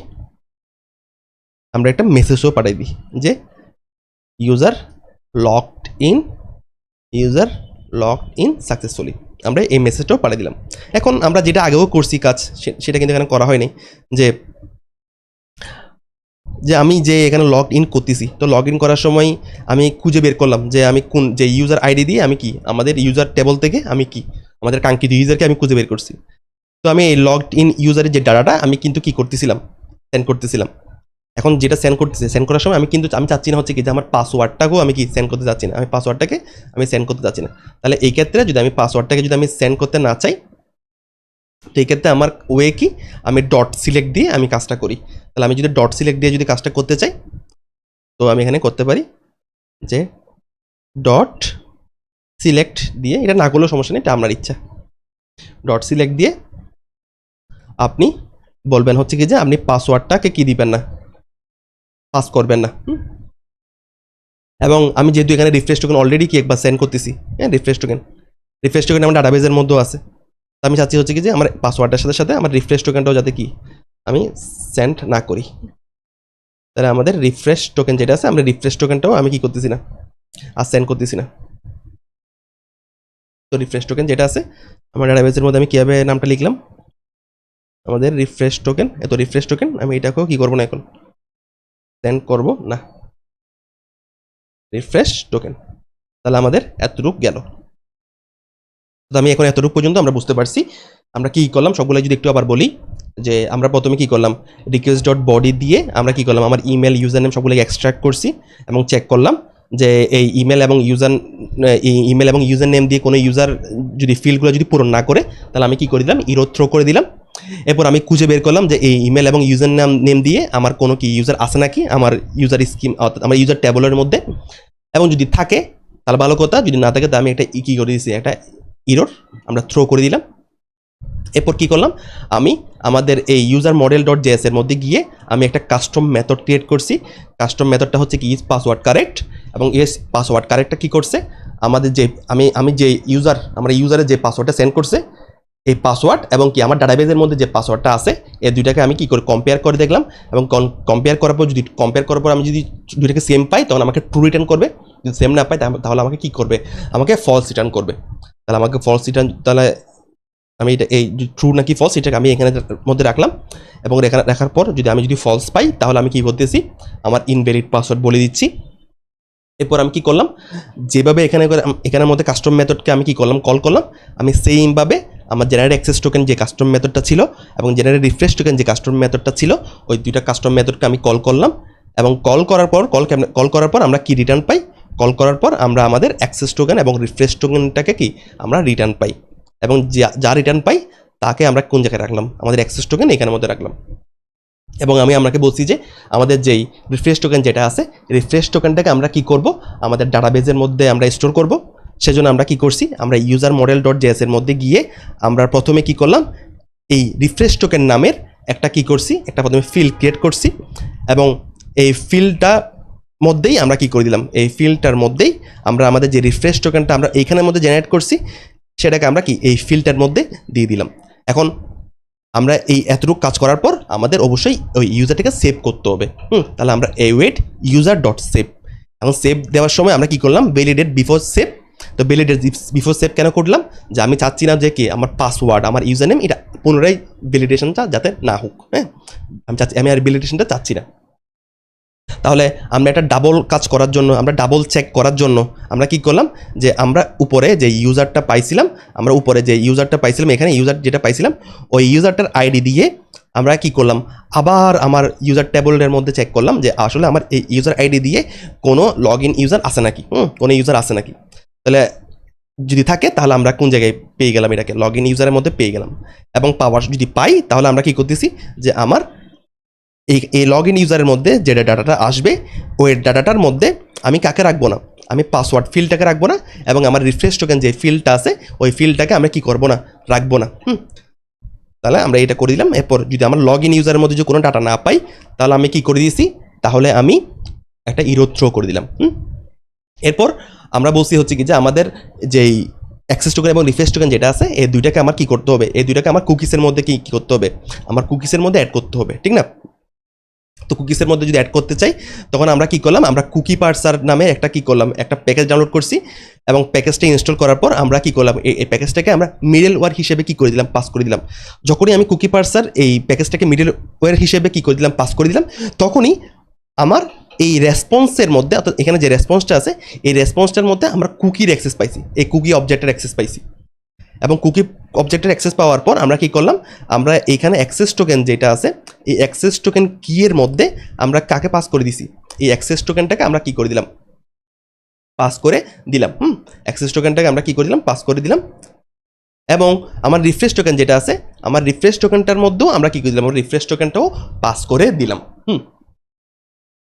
আমরা একটা মেসেজও পাঠিয়ে দিই যে ইউজার লগড ইন সাকসেসফুলি, আমরা এই মেসেজটাও পাঠিয়ে দিলাম। এখন আমরা যেটা আগেও করছি কাজ, সেটা কিন্তু এখানে করা হয়নি, যে আমি যে এখানে লগ ইন করতেছি, তো লগ ইন করার সময় আমি খুঁজে বের করলাম যে আমি কোন যে ইউজার আইডি দিয়ে আমি কি আমাদের ইউজার টেবল থেকে আমি কি আমাদের কাঙ্ক্ষিত ইউজারকে আমি খুঁজে বের করছি। তো আমি এই লগড ইন ইউজারের যে ডাটাটা আমি কিন্তু কি করতেছিলাম, সেন্ড করতেছিলাম। এখন যেটা সেন্ড করার সময় আমি চাচ্ছি না হচ্ছে কি যে আমার পাসওয়ার্ডটাকেও আমি কি সেন্ড করতে চাচ্ছি না, আমি পাসওয়ার্ডটাকে আমি সেন্ড করতে চাচ্ছি না। তাহলে এই ক্ষেত্রে যদি আমি পাসওয়ার্ডটাকে যদি আমি সেন্ড করতে না চাই, তো এই ক্ষেত্রে আমার ওয়ে কি, আমি ডট সিলেক্ট দিয়ে আমি কাজটা করি। তাহলে আমি যদি ডট সিলেক্ট দিয়ে যদি কাজটা করতে চাই, তো আমি এখানে করতে পারি যে ডট সিলেক্ট দিয়ে, এটা না করলেও সমস্যা নেই, এটা আপনার ইচ্ছা। ডট সিলেক্ট দিয়ে আপনি বলবেন হচ্ছে কি যে আপনি পাসওয়ার্ডটাকে কি দিবেন না, পাস করবেন না। এবং আমি যেহেতু এখানে রিফ্রেশ টোকেন অলরেডি কি একবার সেন্ড করতেছি, হ্যাঁ, রিফ্রেশ টোকেন আমার ডাটাবেজের মধ্যেও আছে। তো আমি চাচ্ছি হচ্ছে কি যে আমার পাসওয়ার্ডের সাথে সাথে আমার রিফ্রেশ টোকেনটাও যাতে কি আমি সেন্ড না করি। তাহলে আমাদের রিফ্রেশ টোকেন যেটা আছে, আমরা রিফ্রেশ টোকেনটাও আমি কি করতেছি না, আর সেন্ড করতেছি না। তো রিফ্রেশ টোকেন যেটা আছে আমার ডাটাবেজের মধ্যে আমি কীভাবে নামটা লিখলাম, আমাদের রিফ্রেশ টোকেন, রিফ্রেশ টোকেন আমি এটাকেও কি করবো না, এখন সেন্ড করবো না, রিফ্রেশ টোকেন। তাহলে আমাদের এতটুকু গেল। তো আমি এখন এতটুকু পর্যন্ত আমরা বুঝতে পারছি আমরা কি করলাম, সবগুলো যদি একটু আবার বলি, যে আমরা প্রথমে কি করলাম, রিকোয়েস্ট ডট বডি দিয়ে আমরা কি করলাম, আমার ইমেল ইউজার নেম সবগুলোকে এক্সট্রাক্ট করছি, এবং চেক করলাম যে এই ইমেল এবং ইউজার নেম দিয়ে কোনো ইউজার যদি ফিল্ডগুলো যদি পূরণ না করে, তাহলে আমি কি করে দিলাম, ইরো থ্রো করে দিলাম। এরপর আমি খুঁজে বের করলাম যে এই ইমেল এবং ইউজার নেম দিয়ে আমার কোনো কি ইউজার আছে নাকি আমার ইউজার স্কিম অর্থাৎ আমার ইউজার টেবলের মধ্যে, এবং যদি থাকে তাহলে ভালো কথা, যদি না থাকে তাহলে আমি একটা কি করে দিয়েছি, একটা ইরর আমরা থ্রো করে দিলাম। এরপর কি করলাম, আমি আমাদের এই ইউজার মডেল ডট জেএস এর মধ্যে গিয়ে আমি একটা কাস্টম মেথড ক্রিয়েট করছি। কাস্টম মেথডটা হচ্ছে কি ইজ পাসওয়ার্ড কারেক্ট, এবং ইয়েস পাসওয়ার্ড কারেক্টটা কি করছে, আমাদের যে আমি যে ইউজার আমরা ইউজারের যে পাসওয়ার্ডটা সেন্ড করছে এই পাসওয়ার্ড এবং কি আমার ডাটাবেজের মধ্যে যে পাসওয়ার্ডটা আছে এই দুইটাকে আমি কি করে কম্পেয়ার করে দেখলাম, এবং কম্পেয়ার করার পর আমি যদি দুইটাকে সেম পাই তখন আমাকে ট্রু রিটার্ন করবে, যদি সেম না পাই তাহলে আমাকে কি করবে, আমাকে ফলস রিটার্ন করবে। তাহলে আমাকে ফলস রিটার্ন, তাহলে আমি এটা এই ট্রু নাকি ফলস এটাকে আমি এখানে মধ্যে রাখলাম, এবং রাখার পর যদি ফলস পাই তাহলে আমি কি বলতেছি, আমার ইনভ্যালিড পাসওয়ার্ড বলে দিচ্ছি। এরপর আমি কি করলাম, যেভাবে এখানের মধ্যে কাস্টম মেথডকে আমি কি করলাম, কল করলাম, আমি সেইমভাবে আমার জেনারেট অ্যাক্সেস টোকেন যে কাস্টম মেথডটা ছিল এবং জেনারেট রিফ্রেশ টোকেন যে কাস্টম মেথডটা ছিল ওই দুইটা কাস্টম মেথডকে আমি কল করলাম, এবং কল করার পর আমরা কি রিটার্ন পাই, কল করার পর আমরা আমাদের অ্যাক্সেস টোকেন এবং রিফ্রেশ টোকেনটাকে কি আমরা রিটার্ন পাই, এবং যা রিটার্ন পাই তাকে আমরা কোন জায়গায় রাখলাম, আমাদের অ্যাক্সেস টোকেন এখানের মধ্যে রাখলাম। এবং আমি আপনাকে বলছি যে আমাদের যেই রিফ্রেশ টোকেন যেটা আছে রিফ্রেশ টোকেনটাকে আমরা কি করব, আমাদের ডাটাবেজের মধ্যে আমরা স্টোর করব। সেজন্য আমরা কি করছি, আমরা ইউজার মডেল ডট জেএস এর মধ্যে গিয়ে আমরা প্রথমে কি করলাম, এই রিফ্রেশ টোকেন নামের একটা কি করছি, একটা প্রথমে ফিল্ড ক্রিয়েট করছি, এবং এই ফিল্ডটা মধ্যেই আমরা কি করে দিলাম, এই ফিল্ডটার মধ্যেই আমরা আমাদের যে রিফ্রেশ টোকেনটা আমরা এইখানের মধ্যে জেনারেট করছি সেটাকে আমরা কি এই ফিল্ডটার মধ্যে দিয়ে দিলাম। এখন আমরা এই এতটুকু কাজ করার পর আমাদের অবশ্যই ওই ইউজারটাকে সেভ করতে হবে। তাহলে আমরা ওয়েট ইউজার ডট সেভ, এবং সেভ দেওয়ার সময় আমরা কি করলাম, ভ্যালিডেট বিফোর সেভ। তো ভ্যালিডেট বিফোর সেভ কেন করলাম, যে আমি চাচ্ছি না যে কি আমার পাসওয়ার্ড আমার ইউজার নেম এটা পুনরায় ভ্যালিডেশনটা যাতে না হোক। হ্যাঁ, আমি আর ভ্যালিডেশনটা চাচ্ছি না। তাহলে আমরা একটা ডাবল কাজ করার জন্য, আমরা ডাবল চেক করার জন্য আমরা কি করলাম, যে আমরা উপরে যে ইউজারটা পাইছিলাম, এখানে ইউজার যেটা পাইছিলাম ওই ইউজারটার আইডি দিয়ে আমরা কি করলাম, আবার আমার ইউজার টেবলের মধ্যে চেক করলাম যে আসলে আমার এই ইউজার আইডি দিয়ে কোনো লগ ইন ইউজার আছে নাকি, কোনো ইউজার আছে নাকি। তাহলে যদি থাকে তাহলে আমরা কোন জায়গায় পেয়ে গেলাম, এটাকে লগ ইন ইউজারের মধ্যে পেয়ে গেলাম। এবং পাওয়ার যদি পাই তাহলে আমরা কি করতেছি, যে আমার এই লগ ইন ইউজারের মধ্যে যে ডাটাটা আসবে ওই ডাটাটার মধ্যে আমি কাকে রাখবো না, আমি পাসওয়ার্ড ফিল্ডটাকে রাখবো না, এবং আমার রিফ্রেশ টোকেন যে ফিল্ডটা আছে ওই ফিল্ডটাকে আমরা কি করবো না, রাখবো না। তাহলে আমরা এটা করে দিলাম। এরপর যদি আমার লগ ইন ইউজারের মধ্যে যদি কোনো ডাটা না পাই তাহলে আমি কি করে দিয়েছি, তাহলে আমি একটা ইরো থ্রো করে দিলাম। এরপর আমরা বলছি হচ্ছে কি যে আমাদের যেই অ্যাক্সেস টোকেন এবং রিফ্রেশ টোকেন যেটা আছে এই দুইটাকে আমার কি করতে হবে, এই দুইটাকে আমার কুকিসের মধ্যে কি করতে হবে, আমার কুকিসের মধ্যে অ্যাড করতে হবে, ঠিক না। তো কুকিসের মধ্যে যদি অ্যাড করতে চাই তখন আমরা কি করলাম, আমরা কুকি পার্সার নামে একটা কি করলাম, একটা প্যাকেজ ডাউনলোড করছি, এবং প্যাকেজটা ইনস্টল করার পর আমরা কি করলাম, এই প্যাকেজটাকে আমরা মিডল ওয়্যার হিসেবে কি করে দিলাম, পাস করে দিলাম। যখনই আমি কুকি পার্সার এই প্যাকেজটাকে মিডল ওয়্যার হিসেবে কি করে দিলাম, পাস করে দিলাম, তখনই আমার এই রেসপন্সের মধ্যে, অর্থাৎ এখানে যে রেসপন্সটা আছে এই রেসপন্সটার মধ্যে আমরা কুকির অ্যাক্সেস পাইছি, এই কুকি অবজেক্টের অ্যাক্সেস পাইছি। এবং কুকি অবজেক্টের অ্যাক্সেস পাওয়ার পর আমরা কি করলাম, আমরা এইখানে অ্যাক্সেস টোকেন যেটা আছে এই অ্যাক্সেস টোকেন কি এর মধ্যে আমরা কাকে পাস করে দিছি, এই অ্যাক্সেস টোকেনটাকে আমরা কি করে দিলাম, পাস করে দিলাম। অ্যাক্সেস টোকেনটাকে আমরা কি করে দিলাম, পাস করে দিলাম। এবং আমার রিফ্রেশ টোকেন যেটা আছে আমার রিফ্রেশ টোকেনটার মধ্যেও আমরা কি করে দিলাম, রিফ্রেশ টোকেনটাও পাস করে দিলাম।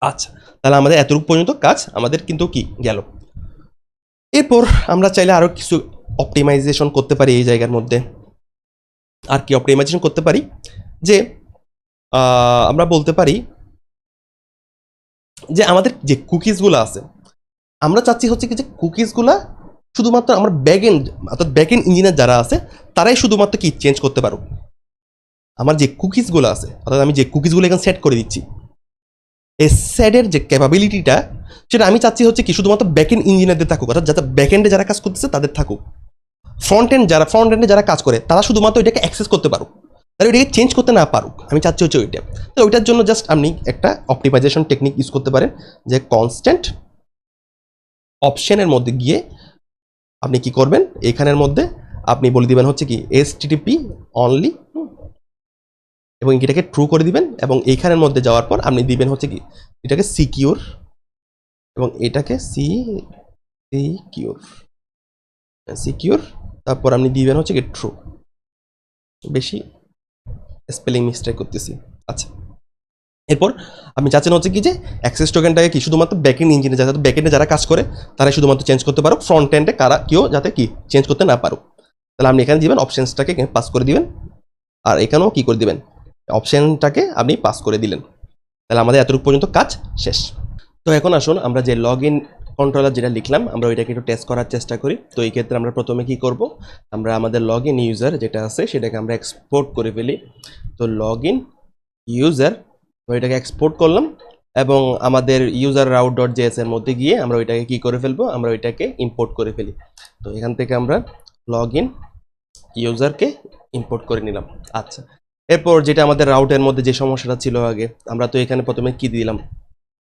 আচ্ছা, তাহলে আমাদের এতটুকু পর্যন্ত কাজ আমাদের কিন্তু কি গেল। এরপর আমরা চাইলে আরও কিছু অপটিমাইজেশন করতে পারি এই জায়গার মধ্যে। আর কি অপটিমাইজেশন করতে পারি, যে আমরা বলতে পারি যে আমাদের যে কুকিজগুলো আছে আমরা চাচ্ছি হচ্ছে কি যে কুকিজগুলো শুধুমাত্র আমার ব্যাকএন্ড অর্থাৎ ব্যাকএন্ড ইঞ্জিনিয়ার যারা আছে তারাই শুধুমাত্র কি চেঞ্জ করতে পারো। আমার যে কুকিজগুলো আছে অর্থাৎ আমি যে কুকিজগুলো এখানে সেট করে দিচ্ছি এই সেটের যে ক্যাপাবিলিটিটা সেটা আমি চাচ্ছি হচ্ছে কি শুধুমাত্র ব্যাকএন্ড ইঞ্জিনিয়ারদের থাকুক, অর্থাৎ যাতে ব্যাকএন্ডে যারা কাজ করতেছে তাদের থাকুক। ফ্রন্ট এন্ডে যারা কাজ করে তারা শুধুমাত্র এটাকে অ্যাক্সেস করতে পারুক, তাহলে ওইটাকে চেঞ্জ করতে না পারুক। আমি চাচ্ছি হচ্ছে ওইটা। তো ওইটার জন্য জাস্ট আপনি একটা অপটিমাইজেশন টেকনিক ইউজ করতে পারেন, যে কনস্ট্যান্ট অপশনের মধ্যে গিয়ে আপনি কি করবেন, এখানের মধ্যে আপনি বলে দিবেন হচ্ছে কি HTTP অনলি, এবং এটাকে ট্রু করে দিবেন। এবং এইখানের মধ্যে যাওয়ার পর আপনি দিবেন হচ্ছে কি এটাকে সিকিউর, এবং এটাকে সিকিউর, তারপর আপনি দিবেন হচ্ছে কি ট্রু। বেশি স্পেলিং মিস্টেক করতেছি। আচ্ছা, এরপর আমি চাচ্ছেন হচ্ছে কি যে অ্যাক্সেস টোকেনটাকে কি শুধুমাত্র ব্যাকএন্ড ইঞ্জিনে যাতে ব্যাকএন্ডে যারা কাজ করে তারাই শুধুমাত্র চেঞ্জ করতে পারো, ফ্রন্ট এন্ডে কেউ যাতে কি চেঞ্জ করতে না পারো। তাহলে আপনি এখানে দিবেন অপশনসটাকে পাস করে দিবেন, আর এখানেও কি করে দিবেন, অপশনটাকে আপনি পাস করে দিলেন। তাহলে আমাদের এতটুকু পর্যন্ত কাজ শেষ। তো এখন আসুন আমরা যে লগ ইন কন্ট্রোলার যেটা লিখলাম আমরা ওইটাকে একটু টেস্ট করার চেষ্টা করি। তো এই ক্ষেত্রে আমরা প্রথমে কি করব, আমরা আমাদের লগ ইন ইউজার যেটা আছে সেটাকে আমরা এক্সপোর্ট করে ফেলি। তো লগ ইন ইউজার, তো এটাকে এক্সপোর্ট করলাম এবং আমাদের ইউজার রাউট ডট জেএস এর মধ্যে গিয়ে আমরা ওইটাকে কি করে ফেলবো, আমরা ওইটাকে ইম্পোর্ট করে ফেলি। তো এখান থেকে আমরা লগ ইন ইউজারকে ইম্পোর্ট করে নিলাম। আচ্ছা, এরপর যেটা আমাদের রাউটের মধ্যে যে সমস্যাটা ছিল আগে, আমরা তো এখানে প্রথমে কি দিলাম,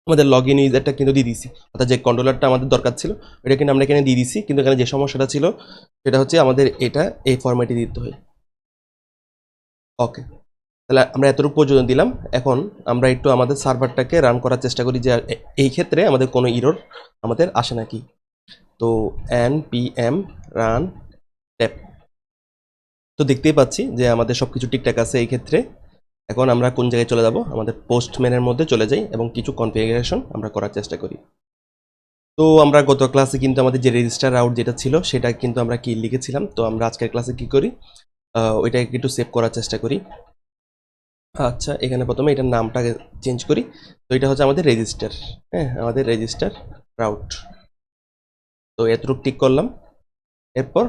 আমাদের লগ ইন ইউজারটা কিন্তু দিয়ে দিছি, অর্থাৎ যে কন্ট্রোলারটা আমাদের দরকার ছিল ওইটা কিন্তু আমরা এখানে দিয়ে দিছি। কিন্তু এখানে যে সমস্যাটা ছিল সেটা হচ্ছে আমাদের এটা এই ফরম্যাটে দিতে হয়। ওকে, তাহলে আমরা এতটুকু পর্যন্ত দিলাম। এখন আমরা একটু আমাদের সার্ভারটাকে রান করার চেষ্টা করি যে এই ক্ষেত্রে আমাদের কোনো ইরর আমাদের আসে নাকি। তো npm রান ট্যাপ, তো দেখতেই পাচ্ছি যে আমাদের সব কিছু ঠিকঠাক আছে এই ক্ষেত্রে। এখন আমরা কোন জায়গায় চলে যাব, আমাদের পোস্টম্যানের মধ্যে চলে যাই এবং কিছু কনফিগারেশন আমরা করার চেষ্টা করি। তো আমরা গত ক্লাসে কিন্তু আমাদের যে রেজিস্টার আউট যেটা ছিল সেটা কিন্তু আমরা কি লিখেছিলাম। তো আমরা আজকের ক্লাসে কি করি, ওইটাকে একটু সেভ করার চেষ্টা করি। আচ্ছা, এখানে প্রথমে এটার নামটাকে চেঞ্জ করি। তো এটা হচ্ছে আমাদের রেজিস্টার, হ্যাঁ আমাদের রেজিস্টার রাউট। তো এতটুকু টিক করলাম। এরপর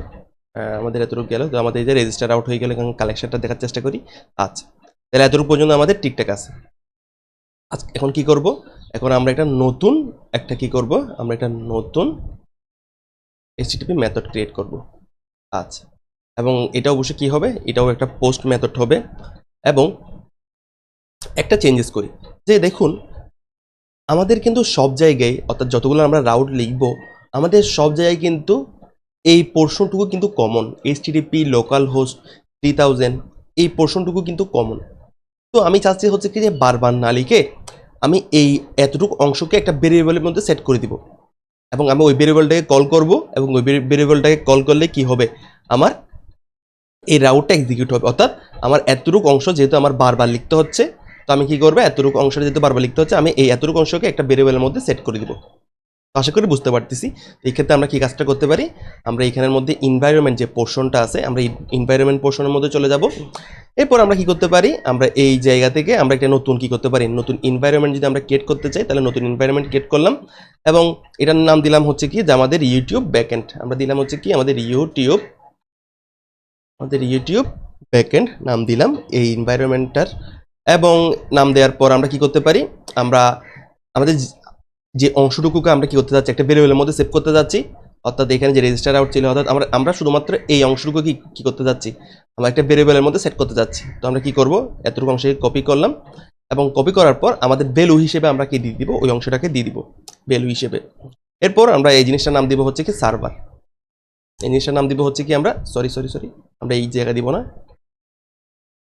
আমাদের এতটুকু গেল, তো আমাদের এই যে রেজিস্টার আউট হয়ে গেলে কালেকশনটা দেখার চেষ্টা করি। আচ্ছা, তাহলে এতটুকু পর্যন্ত আমাদের ঠিকঠাক আছে। আচ্ছা, এখন কি করব, এখন আমরা একটা কি করব, আমরা একটা নতুন HTTP মেথড ক্রিয়েট করব। আচ্ছা, এবং এটা অবশ্যই কি হবে, এটাও একটা পোস্ট মেথড হবে। এবং একটা চেঞ্জেস করি যে দেখুন আমাদের কিন্তু সব জায়গায়, অর্থাৎ যতগুলো আমরা রাউট লিখব আমাদের সব জায়গায় কিন্তু এই পোর্শনটুকু কিন্তু কমন, HTTP লোকাল হোস্ট 3000 এই পোর্শনটুকু কিন্তু কমন। তো আমি চাচ্ছি হচ্ছে কি যে বারবার না লিখে আমি এই এতটুকু অংশকে একটা ভেরিয়েবলের মধ্যে সেট করে দিব এবং আমি ওই ভেরিয়েবলটাকে কল করব এবং ওই ভেরিয়েবলটাকে কল করলে কি হবে, আমার এই রাউটটা এক্সিকিউট হবে। অর্থাৎ আমার এতটুকু অংশ যেহেতু আমার বারবার লিখতে হচ্ছে, তো আমি কি করবো, এতটুকু অংশটা যেহেতু বারবার লিখতে হচ্ছে আমি এই এতটুকু অংশকে একটা ভেরিয়েবলের মধ্যে সেট করে দিব। আশা করি বুঝতে পারতেছি। এই ক্ষেত্রে আমরা কি কাজটা করতে পারি, আমরা এখানের মধ্যে এনভায়রনমেন্ট যে পোর্শনটা আছে আমরা এই এনভায়রনমেন্ট পোর্শনের মধ্যে চলে যাব। এরপর আমরা কি করতে পারি, আমরা এই জায়গা থেকে আমরা একটা নতুন কি করতে পারি, নতুন এনভায়রনমেন্ট যদি আমরা ক্রিয়েট করতে চাই তাহলে নতুন এনভায়রনমেন্ট ক্রিয়েট করলাম এবং এটার নাম দিলাম হচ্ছে কি যে আমাদের ইউটিউব ব্যাকএন্ড। আমরা দিলাম হচ্ছে কি আমাদের ইউটিউব ব্যাকএন্ড নাম দিলাম এই এনভায়রনমেন্টটার। এবং নাম দেওয়ার পর আমরা কি করতে পারি, আমরা আমাদের যে অংশটুকুকে আমরা কি করতে যাচ্ছি একটা ভেরিয়েবলের মধ্যে সেভ করতে যাচ্ছি। অর্থাৎ এখানে যে রেজিস্টার আউট ছিল অর্থাৎ আমরা শুধুমাত্র এই অংশটুকু কি করতে যাচ্ছি, আমরা একটা ভেরিয়েবলের মধ্যে সেট করতে যাচ্ছি। তো আমরা কি করব, এতটুকু অংশকে কপি করলাম এবং কপি করার পর আমাদের ভ্যালু হিসেবে আমরা কি দিয়ে দিব, ওই অংশটাকে দিয়ে দিব ভ্যালু হিসেবে। এরপর আমরা এই জিনিসটার নাম দিব হচ্ছে কি সার্ভার। এই জিনিসটার নাম দিব হচ্ছে কি আমরা সরি আমরা এই জায়গা দিব না,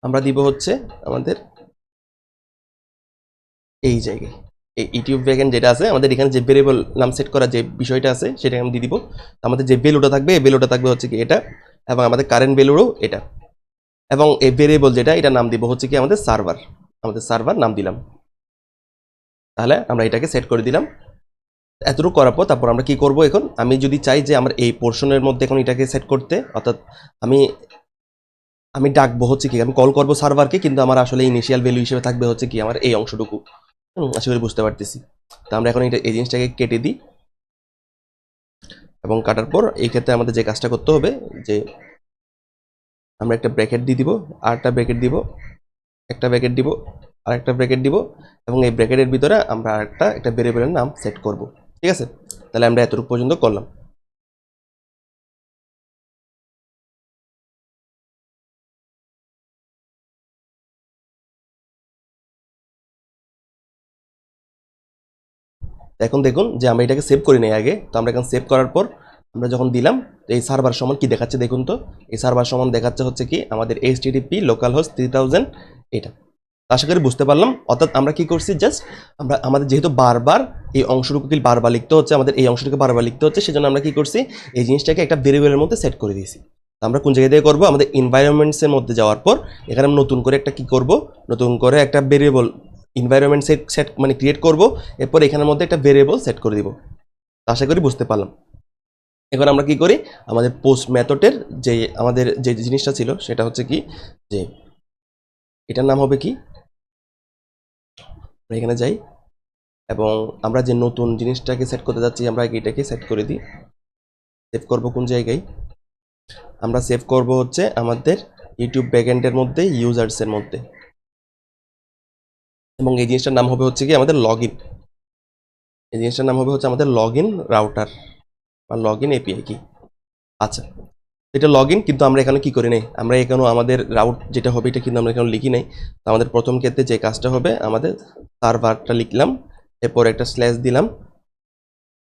আমরা দিব হচ্ছে আমাদের এই জায়গায় এই ইউটিউব ব্যাকএন্ড যেটা আছে আমাদের এখানে যে ভেরিয়েবল নাম সেট করা যে বিষয়টা আছে সেটা আমি দিয়ে দিব। আমাদের যে ভ্যালুটা থাকবে এই ভ্যালুটা থাকবে হচ্ছে কি এটা এবং আমাদের কারেন্ট ভ্যালুরও এটা এবং এই ভেরিয়েবল যেটা এটা নাম দিব হচ্ছে কি আমাদের সার্ভার নাম দিলাম। তাহলে আমরা এটাকে সেট করে দিলাম। এতটুকু করার পর তারপর আমরা কি করব, এখন আমি যদি চাই যে আমার এই পোর্শনের মধ্যে এখন এটাকে সেট করতে, অর্থাৎ আমি আমি ডাকবো হচ্ছে কি আমি কল করবো সার্ভারকে, কিন্তু আমার আসলে ইনিশিয়াল ভ্যালু হিসেবে থাকবে হচ্ছে কি আমার এই অংশটুকু। আশা করি বুঝতে পারতেছি। তো আমরা এখন এই জিনিসটাকে কেটে দিই এবং কাটার পর এই ক্ষেত্রে আমাদের যে কাজটা করতে হবে যে আমরা একটা ব্র্যাকেট দিয়ে দিব, আর একটা ব্র্যাকেট দিব, একটা ব্র্যাকেট দিব, আর একটা ব্র্যাকেট দিব এবং এই ব্র্যাকেটের ভিতরে আমরা একটা ভেরিয়েবলের নাম সেট করব। ঠিক আছে, তাহলে আমরা এতটুকু পর্যন্ত করলাম। এখন দেখুন যে আমরা এটাকে সেভ করি নাই আগে, তো আমরা এখন সেভ করার পর আমরা যখন দিলাম এই সার্ভার সমান কি দেখাচ্ছে দেখুন। তো এই সার্ভার সমান দেখাচ্ছে হচ্ছে কি আমাদের HTTP লোকাল হোস্ট 3000 এটা। আশা করি বুঝতে পারলাম। অর্থাৎ আমরা কি করছি, জাস্ট আমরা আমাদের যেহেতু বারবার এই অংশটুকুকে বারবার লিখতে হচ্ছে, আমাদের এই অংশটুকু বারবার লিখতে হচ্ছে, সেজন্য আমরা কি করছি এই জিনিসটাকে একটা ভেরিয়েবলের মধ্যে সেট করে দিয়েছি। আমরা কোন জায়গা দিয়ে করব, আমাদের এনভায়রনমেন্টসের মধ্যে যাওয়ার পর এখানে আমরা নতুন করে একটা কি করব, নতুন করে একটা ভেরিয়েবল এনভায়রনমেন্ট সেট মানে ক্রিয়েট করব। এরপর এখানের মধ্যে একটা ভেরিয়েবল সেট করে দিব। আশা করি বুঝতে পারলাম। এখন আমরা কি করি, আমাদের পোস্ট মেথডের যে আমাদের যে জিনিসটা ছিল সেটা হচ্ছে কি, যে এটার নাম হবে কি, আমরা এখানে যাই এবং আমরা যে নতুন জিনিসটাকে সেট করতে যাচ্ছি আমরা এটাকে সেট করে দিই। সেভ করব কোন জায়গায়, আমরা সেভ করব হচ্ছে আমাদের ইউটিউব ব্যাকএন্ডের মধ্যে ইউজার্সের মধ্যে, এবং এই জিনিসটার নাম হবে হচ্ছে কি আমাদের লগ ইন। এই জিনিসটার নাম হবে হচ্ছে আমাদের লগ ইন রাউটার বা লগ ইন এপিআই কি। আচ্ছা, এটা লগ ইন, কিন্তু আমরা এখানে কি করি নাই, আমরা এখানে আমাদের রাউট যেটা হবে এটা কিন্তু আমরা এখানে লিখি নাই। তো আমাদের প্রথম ক্ষেত্রে যে কাজটা হবে, আমাদের সার্ভারটা লিখলাম, এরপর একটা স্ল্যাশ দিলাম,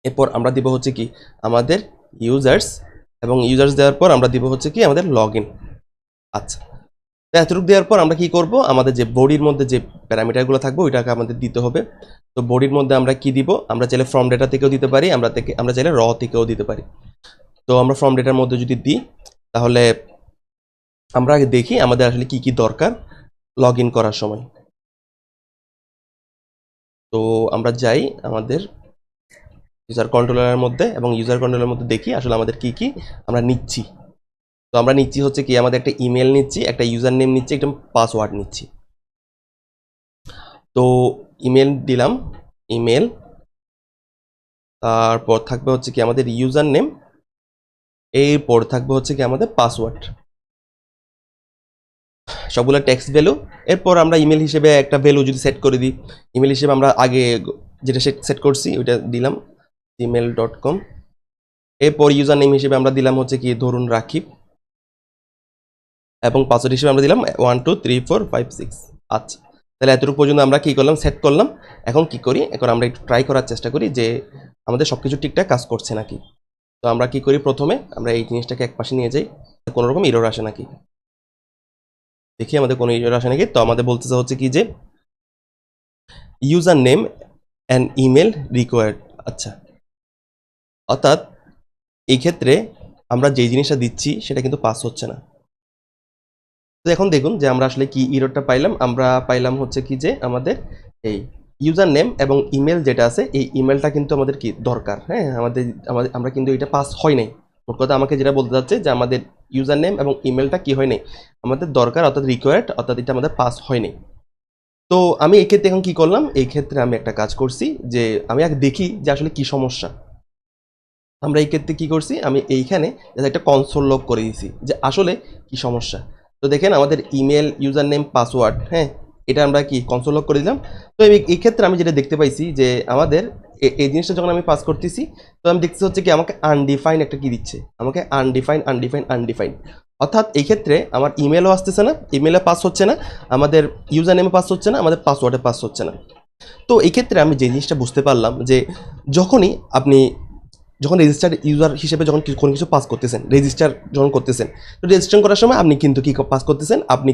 এরপর আমরা দিব হচ্ছে কি আমাদের ইউজার্স, এবং ইউজার্স দেওয়ার পর আমরা দিব হচ্ছে কি আমাদের লগ ইন। আচ্ছা, তো এতটুকু দেওয়ার পর আমরা কি করব, আমাদের যে বডির মধ্যে যে প্যারামিটারগুলো থাকবে ওইটাকে আমাদের দিতে হবে। তো বডির মধ্যে আমরা কি দিব, আমরা চাইলে ফ্রম ডেটা থেকেও দিতে পারি, আমরা চাইলে র থেকেও দিতে পারি। তো আমরা ফ্রম ডেটার মধ্যে যদি দিই, তাহলে আমরা আগে দেখি আমাদের আসলে কি কি দরকার লগ ইন করার সময়। তো আমরা যাই আমাদের ইউজার কন্ট্রোলারের মধ্যে, এবং ইউজার কন্ট্রোলারের মধ্যে দেখি আসলে আমাদের কি কি আমরা নিচ্ছি। তো আমরা নিচ্ছি হচ্ছে কি আমাদের একটা ইমেল নিচ্ছি, একটা ইউজার নেম নিচ্ছি, একটা পাসওয়ার্ড নিচ্ছি। তো ইমেল দিলাম, ইমেল, তারপর থাকবে হচ্ছে কি আমাদের ইউজার নেম, এরপর থাকবে হচ্ছে কি আমাদের পাসওয়ার্ড, সবগুলো টেক্সট ভ্যালু। এরপর আমরা ইমেল হিসেবে একটা ভ্যালু যদি সেট করে দিই, ইমেল হিসেবে আমরা আগে যেটা সেট করছি ওইটা দিলাম gmail.com। এরপর ইউজার নেম হিসেবে আমরা দিলাম হচ্ছে কি ধরুন রাকিব, এবং পাসওয়ার্ড হিসেবে আমরা দিলাম 123456। আচ্ছা, তাহলে এতটুকু পর্যন্ত আমরা কি করলাম, সেট করলাম। এখন কি করি, এখন আমরা একটু ট্রাই করার চেষ্টা করি যে আমাদের সব কিছু ঠিকঠাক কাজ করছে নাকি। তো আমরা কি করি, প্রথমে আমরা এই জিনিসটাকে এক পাশে নিয়ে যাই, কোনো রকম এরর আসে নাকি দেখি, আমাদের কোনো এরর আসে নাকি। তো আমাদের বলতেছে হচ্ছে কি যে user name and email required. আচ্ছা, অর্থাৎ এই ক্ষেত্রে আমরা যেই জিনিসটা দিচ্ছি সেটা কিন্তু পাস হচ্ছে না। তো এখন দেখুন যে আমরা আসলে কি এররটা পাইলাম, আমরা পাইলাম হচ্ছে কি যে আমাদের এই ইউজার নেম এবং ইমেল যেটা আছে এই ইমেলটা কিন্তু আমাদের কি দরকার, হ্যাঁ আমাদের আমরা কিন্তু এটা পাস হয় নাই। মোট কথা আমাকে যেটা বলতে যাচ্ছে যে আমাদের ইউজার নেম এবং ইমেলটা কি হয় নাই আমাদের দরকার, অর্থাৎ রিকোয়ার্ড, অর্থাৎ এটা আমাদের পাস হয় নাই। তো আমি এই ক্ষেত্রে এখন কি করলাম, এই ক্ষেত্রে আমি একটা কাজ করছি যে আমি আগে দেখি যে আসলে কি সমস্যা। আমরা এই ক্ষেত্রে কি করছি, আমি এইখানে একটা কনসোল লগ করে দিয়েছি যে আসলে কি সমস্যা। তো দেখেন আমাদের ইমেল, ইউজার নেম, পাসওয়ার্ড, হ্যাঁ এটা আমরা কি কনসোল লগ করে দিলাম। তো এই ক্ষেত্রে আমি যেটা দেখতে পাইছি যে আমাদের এই জিনিসটা যখন আমি পাস করতেছি, তো আমি দেখতেছি হচ্ছে কি আমাকে আনডিফাইন একটা কি দিচ্ছে, আমাকে আনডিফাইন। অর্থাৎ এই ক্ষেত্রে আমার ইমেলও আসতেছে না, ইমেলে পাস হচ্ছে না, আমাদের ইউজার নেমে পাস হচ্ছে না, আমাদের পাসওয়ার্ডে পাস হচ্ছে না। তো এই ক্ষেত্রে আমি যে জিনিসটা বুঝতে পারলাম যে যখনই আপনি যখন রেজিস্টার ইউজার হিসেবে যখন কোনো কিছু পাস করতেছেন, রেজিস্টার যখন করতেছেন, তো রেজিস্টার করার সময় আপনি কিন্তু কি পাস করতেছেন, আপনি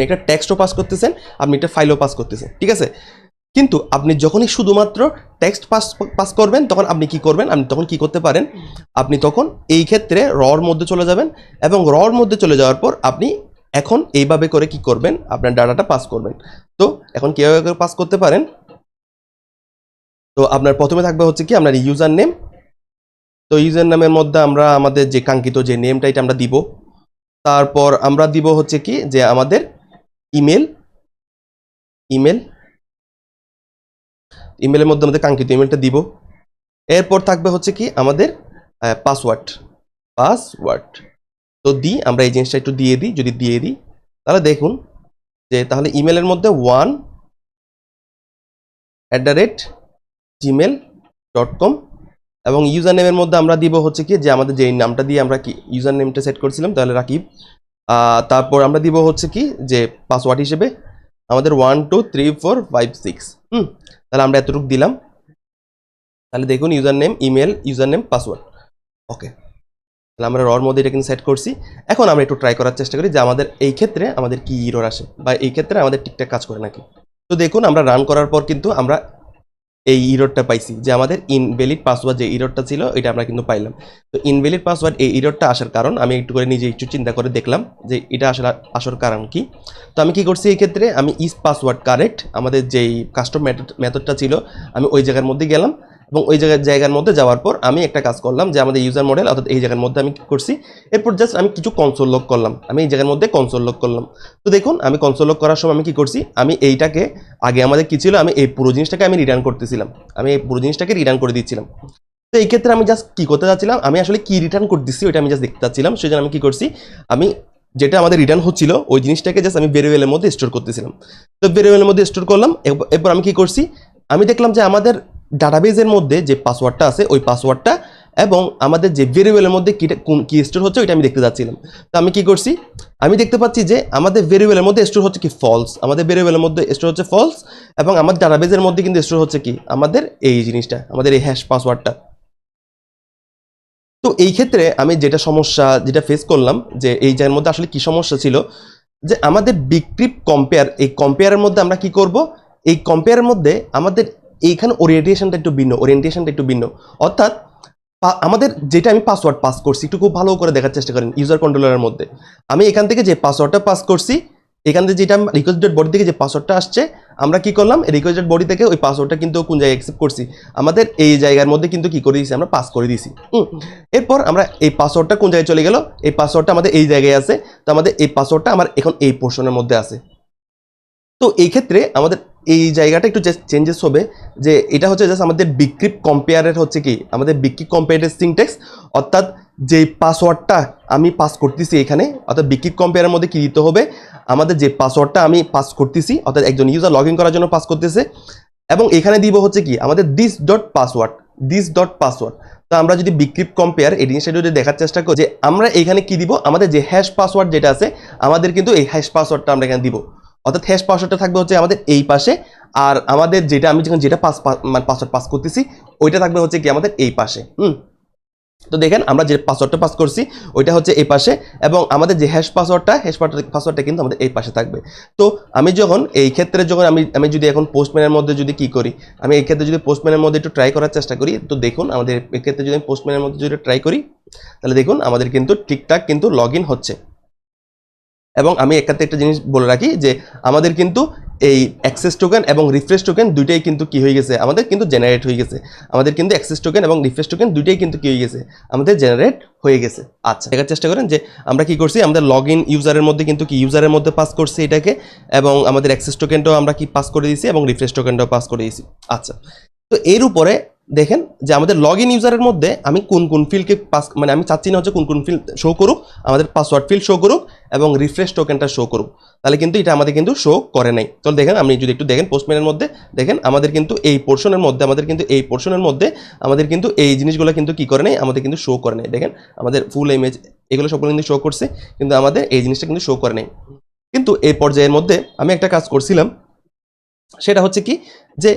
একটা টেক্সটও পাস করতেছেন, আপনি একটা ফাইলও পাস করতেছেন, ঠিক আছে। কিন্তু আপনি যখনই শুধুমাত্র টেক্সট পাস করবেন তখন আপনি কি করবেন, আপনি তখন কি করতে পারেন, আপনি তখন এই ক্ষেত্রে রর মধ্যে চলে যাবেন, এবং রর মধ্যে চলে যাওয়ার পর আপনি এখন এইভাবে করে কি করবেন, আপনার ডাটাটা পাস করবেন। তো এখন কীভাবে করে পাস করতে পারেন, তো আপনার প্রথমে থাকবে হচ্ছে কি আপনার ইউজার নেম। তো ইউজার নেমের মধ্যে আমরা আমাদের যে কাঙ্ক্ষিত যে নেমটা এটা আমরা দিব, তারপর আমরা দিব হচ্ছে কি যে আমাদের ইমেল, ইমেলের মধ্যে আমাদের কাঙ্ক্ষিত ইমেলটা দিব। এরপর থাকবে হচ্ছে কি আমাদের পাসওয়ার্ড। তো আমরা এই জিনিসটা একটু দিয়ে দিই, যদি দিয়ে দিই তাহলে দেখুন যে তাহলে ইমেলের মধ্যে 1@gmail.com, এবং ইউজার নেমের মধ্যে আমরা দিব হচ্ছে কি যে আমাদের যেই নামটা দিয়ে আমরা কি ইউজার নেমটা সেট করেছিলাম, তাহলে রাকিব। তারপর আমরা দিব হচ্ছে কি যে পাসওয়ার্ড হিসেবে আমাদের 123456। তাহলে আমরা এতটুকু দিলাম। তাহলে দেখুন user name, email, user name, password, okay. তাহলে আমরা রর মধ্যে এটা কিন্তু সেট করছি। এখন আমরা একটু ট্রাই করার চেষ্টা করি যে আমাদের এই ক্ষেত্রে আমাদের কি এরর আসে, বা এই ক্ষেত্রে আমাদের ঠিকঠাক কাজ করে নাকি। তো দেখুন আমরা রান করার পর কিন্তু আমরা এই ইররটা পাইছি, যে আমাদের ইনভ্যালিড পাসওয়ার্ড যে ইররটা ছিল এটা আমরা কিন্তু পাইলাম। তো ইনভ্যালিড পাসওয়ার্ড এই ইররটা আসার কারণ আমি একটু করে নিজে একটু চিন্তা করে দেখলাম যে এটা আসলে আসার কারণ কি। তো আমি কি করছি, এই ক্ষেত্রে আমি ইজ পাসওয়ার্ড কারেক্ট আমাদের যেই কাস্টম মেথডটা ছিল আমি ওই জায়গার মধ্যে গেলাম, এবং ওই জায়গার মধ্যে যাওয়ার পর আমি একটা কাজ করলাম যে আমাদের ইউজার মডেল অর্থাৎ এই জায়গার মধ্যে আমি কি করছি, এরপর জাস্ট আমি কিছু কনসোল লক করলাম, আমি এই জায়গার মধ্যে কনসোল লক করলাম। তো দেখুন আমি কনসোল লক করার সময় আমি কি করছি, আমি এইটাকে আগে আমাদের কি ছিল, আমি এই পুরো জিনিসটাকে আমি রিটার্ন করতেছিলাম, আমি এই পুরো জিনিসটাকে রিটার্ন করে দিচ্ছিলাম। তো এই ক্ষেত্রে আমি জাস্ট কি করতে যাচ্ছিলাম, আমি আসলে কি রিটার্ন করতেছি ওইটা আমি জাস্ট দেখতে চাচ্ছিলাম, সেই জন্য আমি কি করছি, আমি যেটা আমাদের রিটার্ন হচ্ছিল ওই জিনিসটাকে জাস্ট আমি ভেরিয়েবলের মধ্যে স্টোর করতেছিলাম। তো ভেরিয়েবলের মধ্যে স্টোর করলাম, এরপর আমি কি করছি, আমি দেখলাম যে আমাদের ডাটাবেজের মধ্যে যে পাসওয়ার্ডটা আছে ওই পাসওয়ার্ডটা এবং আমাদের যে ভেরিয়েবলের মধ্যে কি স্টোর হচ্ছে ওইটা আমি দেখতে যাচ্ছিলাম। তো আমি কি করছি, আমি দেখতে পাচ্ছি যে আমাদের ভেরিয়েবলের মধ্যে স্টোর হচ্ছে কি ফলস, আমাদের ভেরিয়েবলের মধ্যে স্টোর হচ্ছে ফলস, এবং আমাদের ডাটাবেজের মধ্যে কিন্তু স্টোর হচ্ছে কি আমাদের এই জিনিসটা, আমাদের এই হ্যাশ পাসওয়ার্ডটা। তো এই ক্ষেত্রে আমি যেটা ফেস করলাম যে এই জায়গার মধ্যে আসলে কি সমস্যা ছিল, যে আমাদের বিক্রিপ কম্পেয়ার, এই কম্পেয়ারের মধ্যে আমরা কি করব, এই কম্পেয়ারের মধ্যে আমাদের এইখানে ওরিয়েন্টেশনটা একটু ভিন্ন, অর্থাৎ আমাদের যেটা আমি পাসওয়ার্ড পাস করছি একটু খুব ভালো করে দেখার চেষ্টা করেন ইউজার কন্ট্রোলারের মধ্যে, আমি এখান থেকে যে পাসওয়ার্ডটা পাস করছি, এখান থেকে যেটা রিকোয়েস্ট ডট বডি থেকে যে পাসওয়ার্ডটা আসছে, আমরা কি করলাম রিকোয়েস্ট ডট বডি থেকে ওই পাসওয়ার্ডটা কিন্তু কোন জায়গায় অ্যাকসেপ্ট করছি, আমাদের এই জায়গার মধ্যে কিন্তু কি করে দিয়েছি, আমরা পাস করে দিয়েছি। এরপর আমরা এই পাসওয়ার্ডটা কোন জায়গায় চলে গেল, এই পাসওয়ার্ডটা আমাদের এই জায়গায় আছে, তো আমাদের এই পাসওয়ার্ডটা আমার এখন এই পোর্শনের মধ্যে আছে। তো এই ক্ষেত্রে আমাদের এই জায়গাটা একটু চেঞ্জেস হবে, যে এটা হচ্ছে জাস্ট আমাদের বিক্রিপ কম্পেয়ারের হচ্ছে কি আমাদের বিক্রিপ কম্পেয়ারের সিনট্যাক্স, অর্থাৎ যেই পাসওয়ার্ডটা আমি পাস করতেছি এখানে, অর্থাৎ বিক্রিপ কম্পেয়ারের মধ্যে কি দিতে হবে, আমাদের যে পাসওয়ার্ডটা আমি পাস করতেছি অর্থাৎ একজন ইউজার লগ ইন করার জন্য পাস করতেছে, এবং এখানে দিব হচ্ছে কি আমাদের দিস ডট পাসওয়ার্ড। তো আমরা যদি বিক্রিপ কম্পেয়ার এই জিনিসটা যদি দেখার চেষ্টা করি, যে আমরা এখানে কি দিব, আমাদের যে হ্যাশ পাসওয়ার্ড যেটা আছে আমাদের কিন্তু এই হ্যাশ পাসওয়ার্ডটা আমরা এখানে দিব, অর্থাৎ হ্যাশ পাসওয়ার্ডটা থাকবে হচ্ছে আমাদের এই পাশে, আর আমাদের যেটা আমি যখন যেটা পাসওয়ার্ড পাস করতেছি ওইটা থাকবে হচ্ছে কি আমাদের এই পাশে। তো দেখেন আমরা যে পাসওয়ার্ডটা পাস করছি ওইটা হচ্ছে এই পাশে, এবং আমাদের যে হ্যাশ পাসওয়ার্ডটা কিন্তু আমাদের এই পাশে থাকবে। তো আমি যখন এই ক্ষেত্রে যখন আমি যদি এখন পোস্টম্যানের মধ্যে যদি কি করি, আমি এই ক্ষেত্রে যদি পোস্টম্যানের মধ্যে একটু ট্রাই করার চেষ্টা করি, তো দেখুন আমাদের এই ক্ষেত্রে যদি আমি পোস্টম্যানের মধ্যে যদি ট্রাই করি, তাহলে দেখুন আমাদের কিন্তু ঠিকঠাক কিন্তু লগ ইন হচ্ছে। এবং আমি এক্ষেত্রে একটা জিনিস বলে রাখি যে আমাদের কিন্তু এই অ্যাক্সেস টোকেন এবং রিফ্রেশ টোকেন দুইটাই কিন্তু কি হয়ে গেছে, আমাদের কিন্তু জেনারেট হয়ে গেছে, আমাদের কিন্তু অ্যাক্সেস টোকেন এবং রিফ্রেশ টোকেন দুইটাই কিন্তু কি হয়ে গেছে, আমাদের জেনারেট হয়ে গেছে। আচ্ছা দেখার চেষ্টা করেন যে আমরা কি করছি, আমাদের লগ ইন ইউজারের মধ্যে কিন্তু কি ইউজারের মধ্যে পাস করছি এটাকে, এবং আমাদের অ্যাক্সেস টোকেনটাও আমরা কি পাস করে দিয়েছি এবং রিফ্রেশ টোকেনটাও পাস করে দিয়েছি। আচ্ছা, তো এর উপরে দেখেন যে আমাদের লগ ইন ইউজারের মধ্যে আমি কোন ফিল্ডকে পাস, মানে আমি চাচ্ছি না হচ্ছে কোন ফিল্ড শো করুক, আমাদের পাসওয়ার্ড ফিল্ড শো করুক এবং রিফ্রেশ টোকেনটা শো করুক, তাহলে কিন্তু এটা আমাদের কিন্তু শো করে নাই। তাহলে দেখেন আপনি যদি একটু দেখেন পোস্টম্যানের মধ্যে দেখেন আমাদের কিন্তু এই পোর্শনের মধ্যে আমাদের কিন্তু এই জিনিসগুলো কিন্তু কি করে নাই, আমাদের কিন্তু শো করে নাই। দেখেন আমাদের ফুল ইমেজ এগুলো সবগুলো কিন্তু শো করছে, কিন্তু আমাদের এই জিনিসটা কিন্তু শো করে নাই। কিন্তু এই পর্যায়ের মধ্যে আমি একটা কাজ করছিলাম, সেটা হচ্ছে কি যে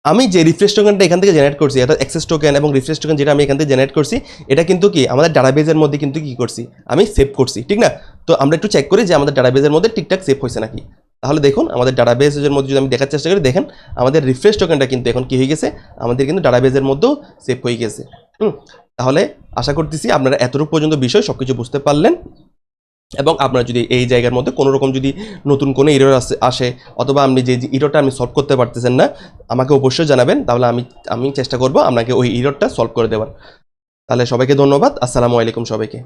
আমি যে রিফ্রেশ টোকেনটা এখান থেকে জেনারেট করছি, অর্থাৎ অ্যাক্সেস টোকেন এবং রিফ্রেশ টোকেন যেটা আমি এখান থেকে জেনারেট করছি, এটা কিন্তু কি আমাদের ডাটাবেজের মধ্যে কিন্তু কি করছি, আমি সেভ করছি, ঠিক না? তো আমরা একটু চেক করি যে আমাদের ডাটাবেজের মধ্যে ঠিকঠাক সেভ হয়েছে নাকি। তাহলে দেখুন আমাদের ডাটাবেজের মধ্যে যদি আমি দেখার চেষ্টা করি, দেখেন আমাদের রিফ্রেশ টোকেনটা কিন্তু এখন কি হয়ে গেছে, আমাদের কিন্তু ডাটাবেজের মধ্যেও সেভ হয়ে গেছে। তাহলে আশা করতেছি আপনারা এতটুকু পর্যন্ত বিষয় সব কিছু বুঝতে পারলেন, এবং আপনারা যদি এই জায়গার মধ্যে কোনো রকম যদি নতুন কোনো এরর আসে, অথবা আপনি যে এররটা আপনি সলভ করতে পারতেছেন না, আমাকে অবশ্যই জানাবেন, তাহলে আমি চেষ্টা করব আপনাকে ওই এররটা সলভ করে দেওয়ার। তাহলে সবাইকে ধন্যবাদ, আসসালামু আলাইকুম সবাইকে।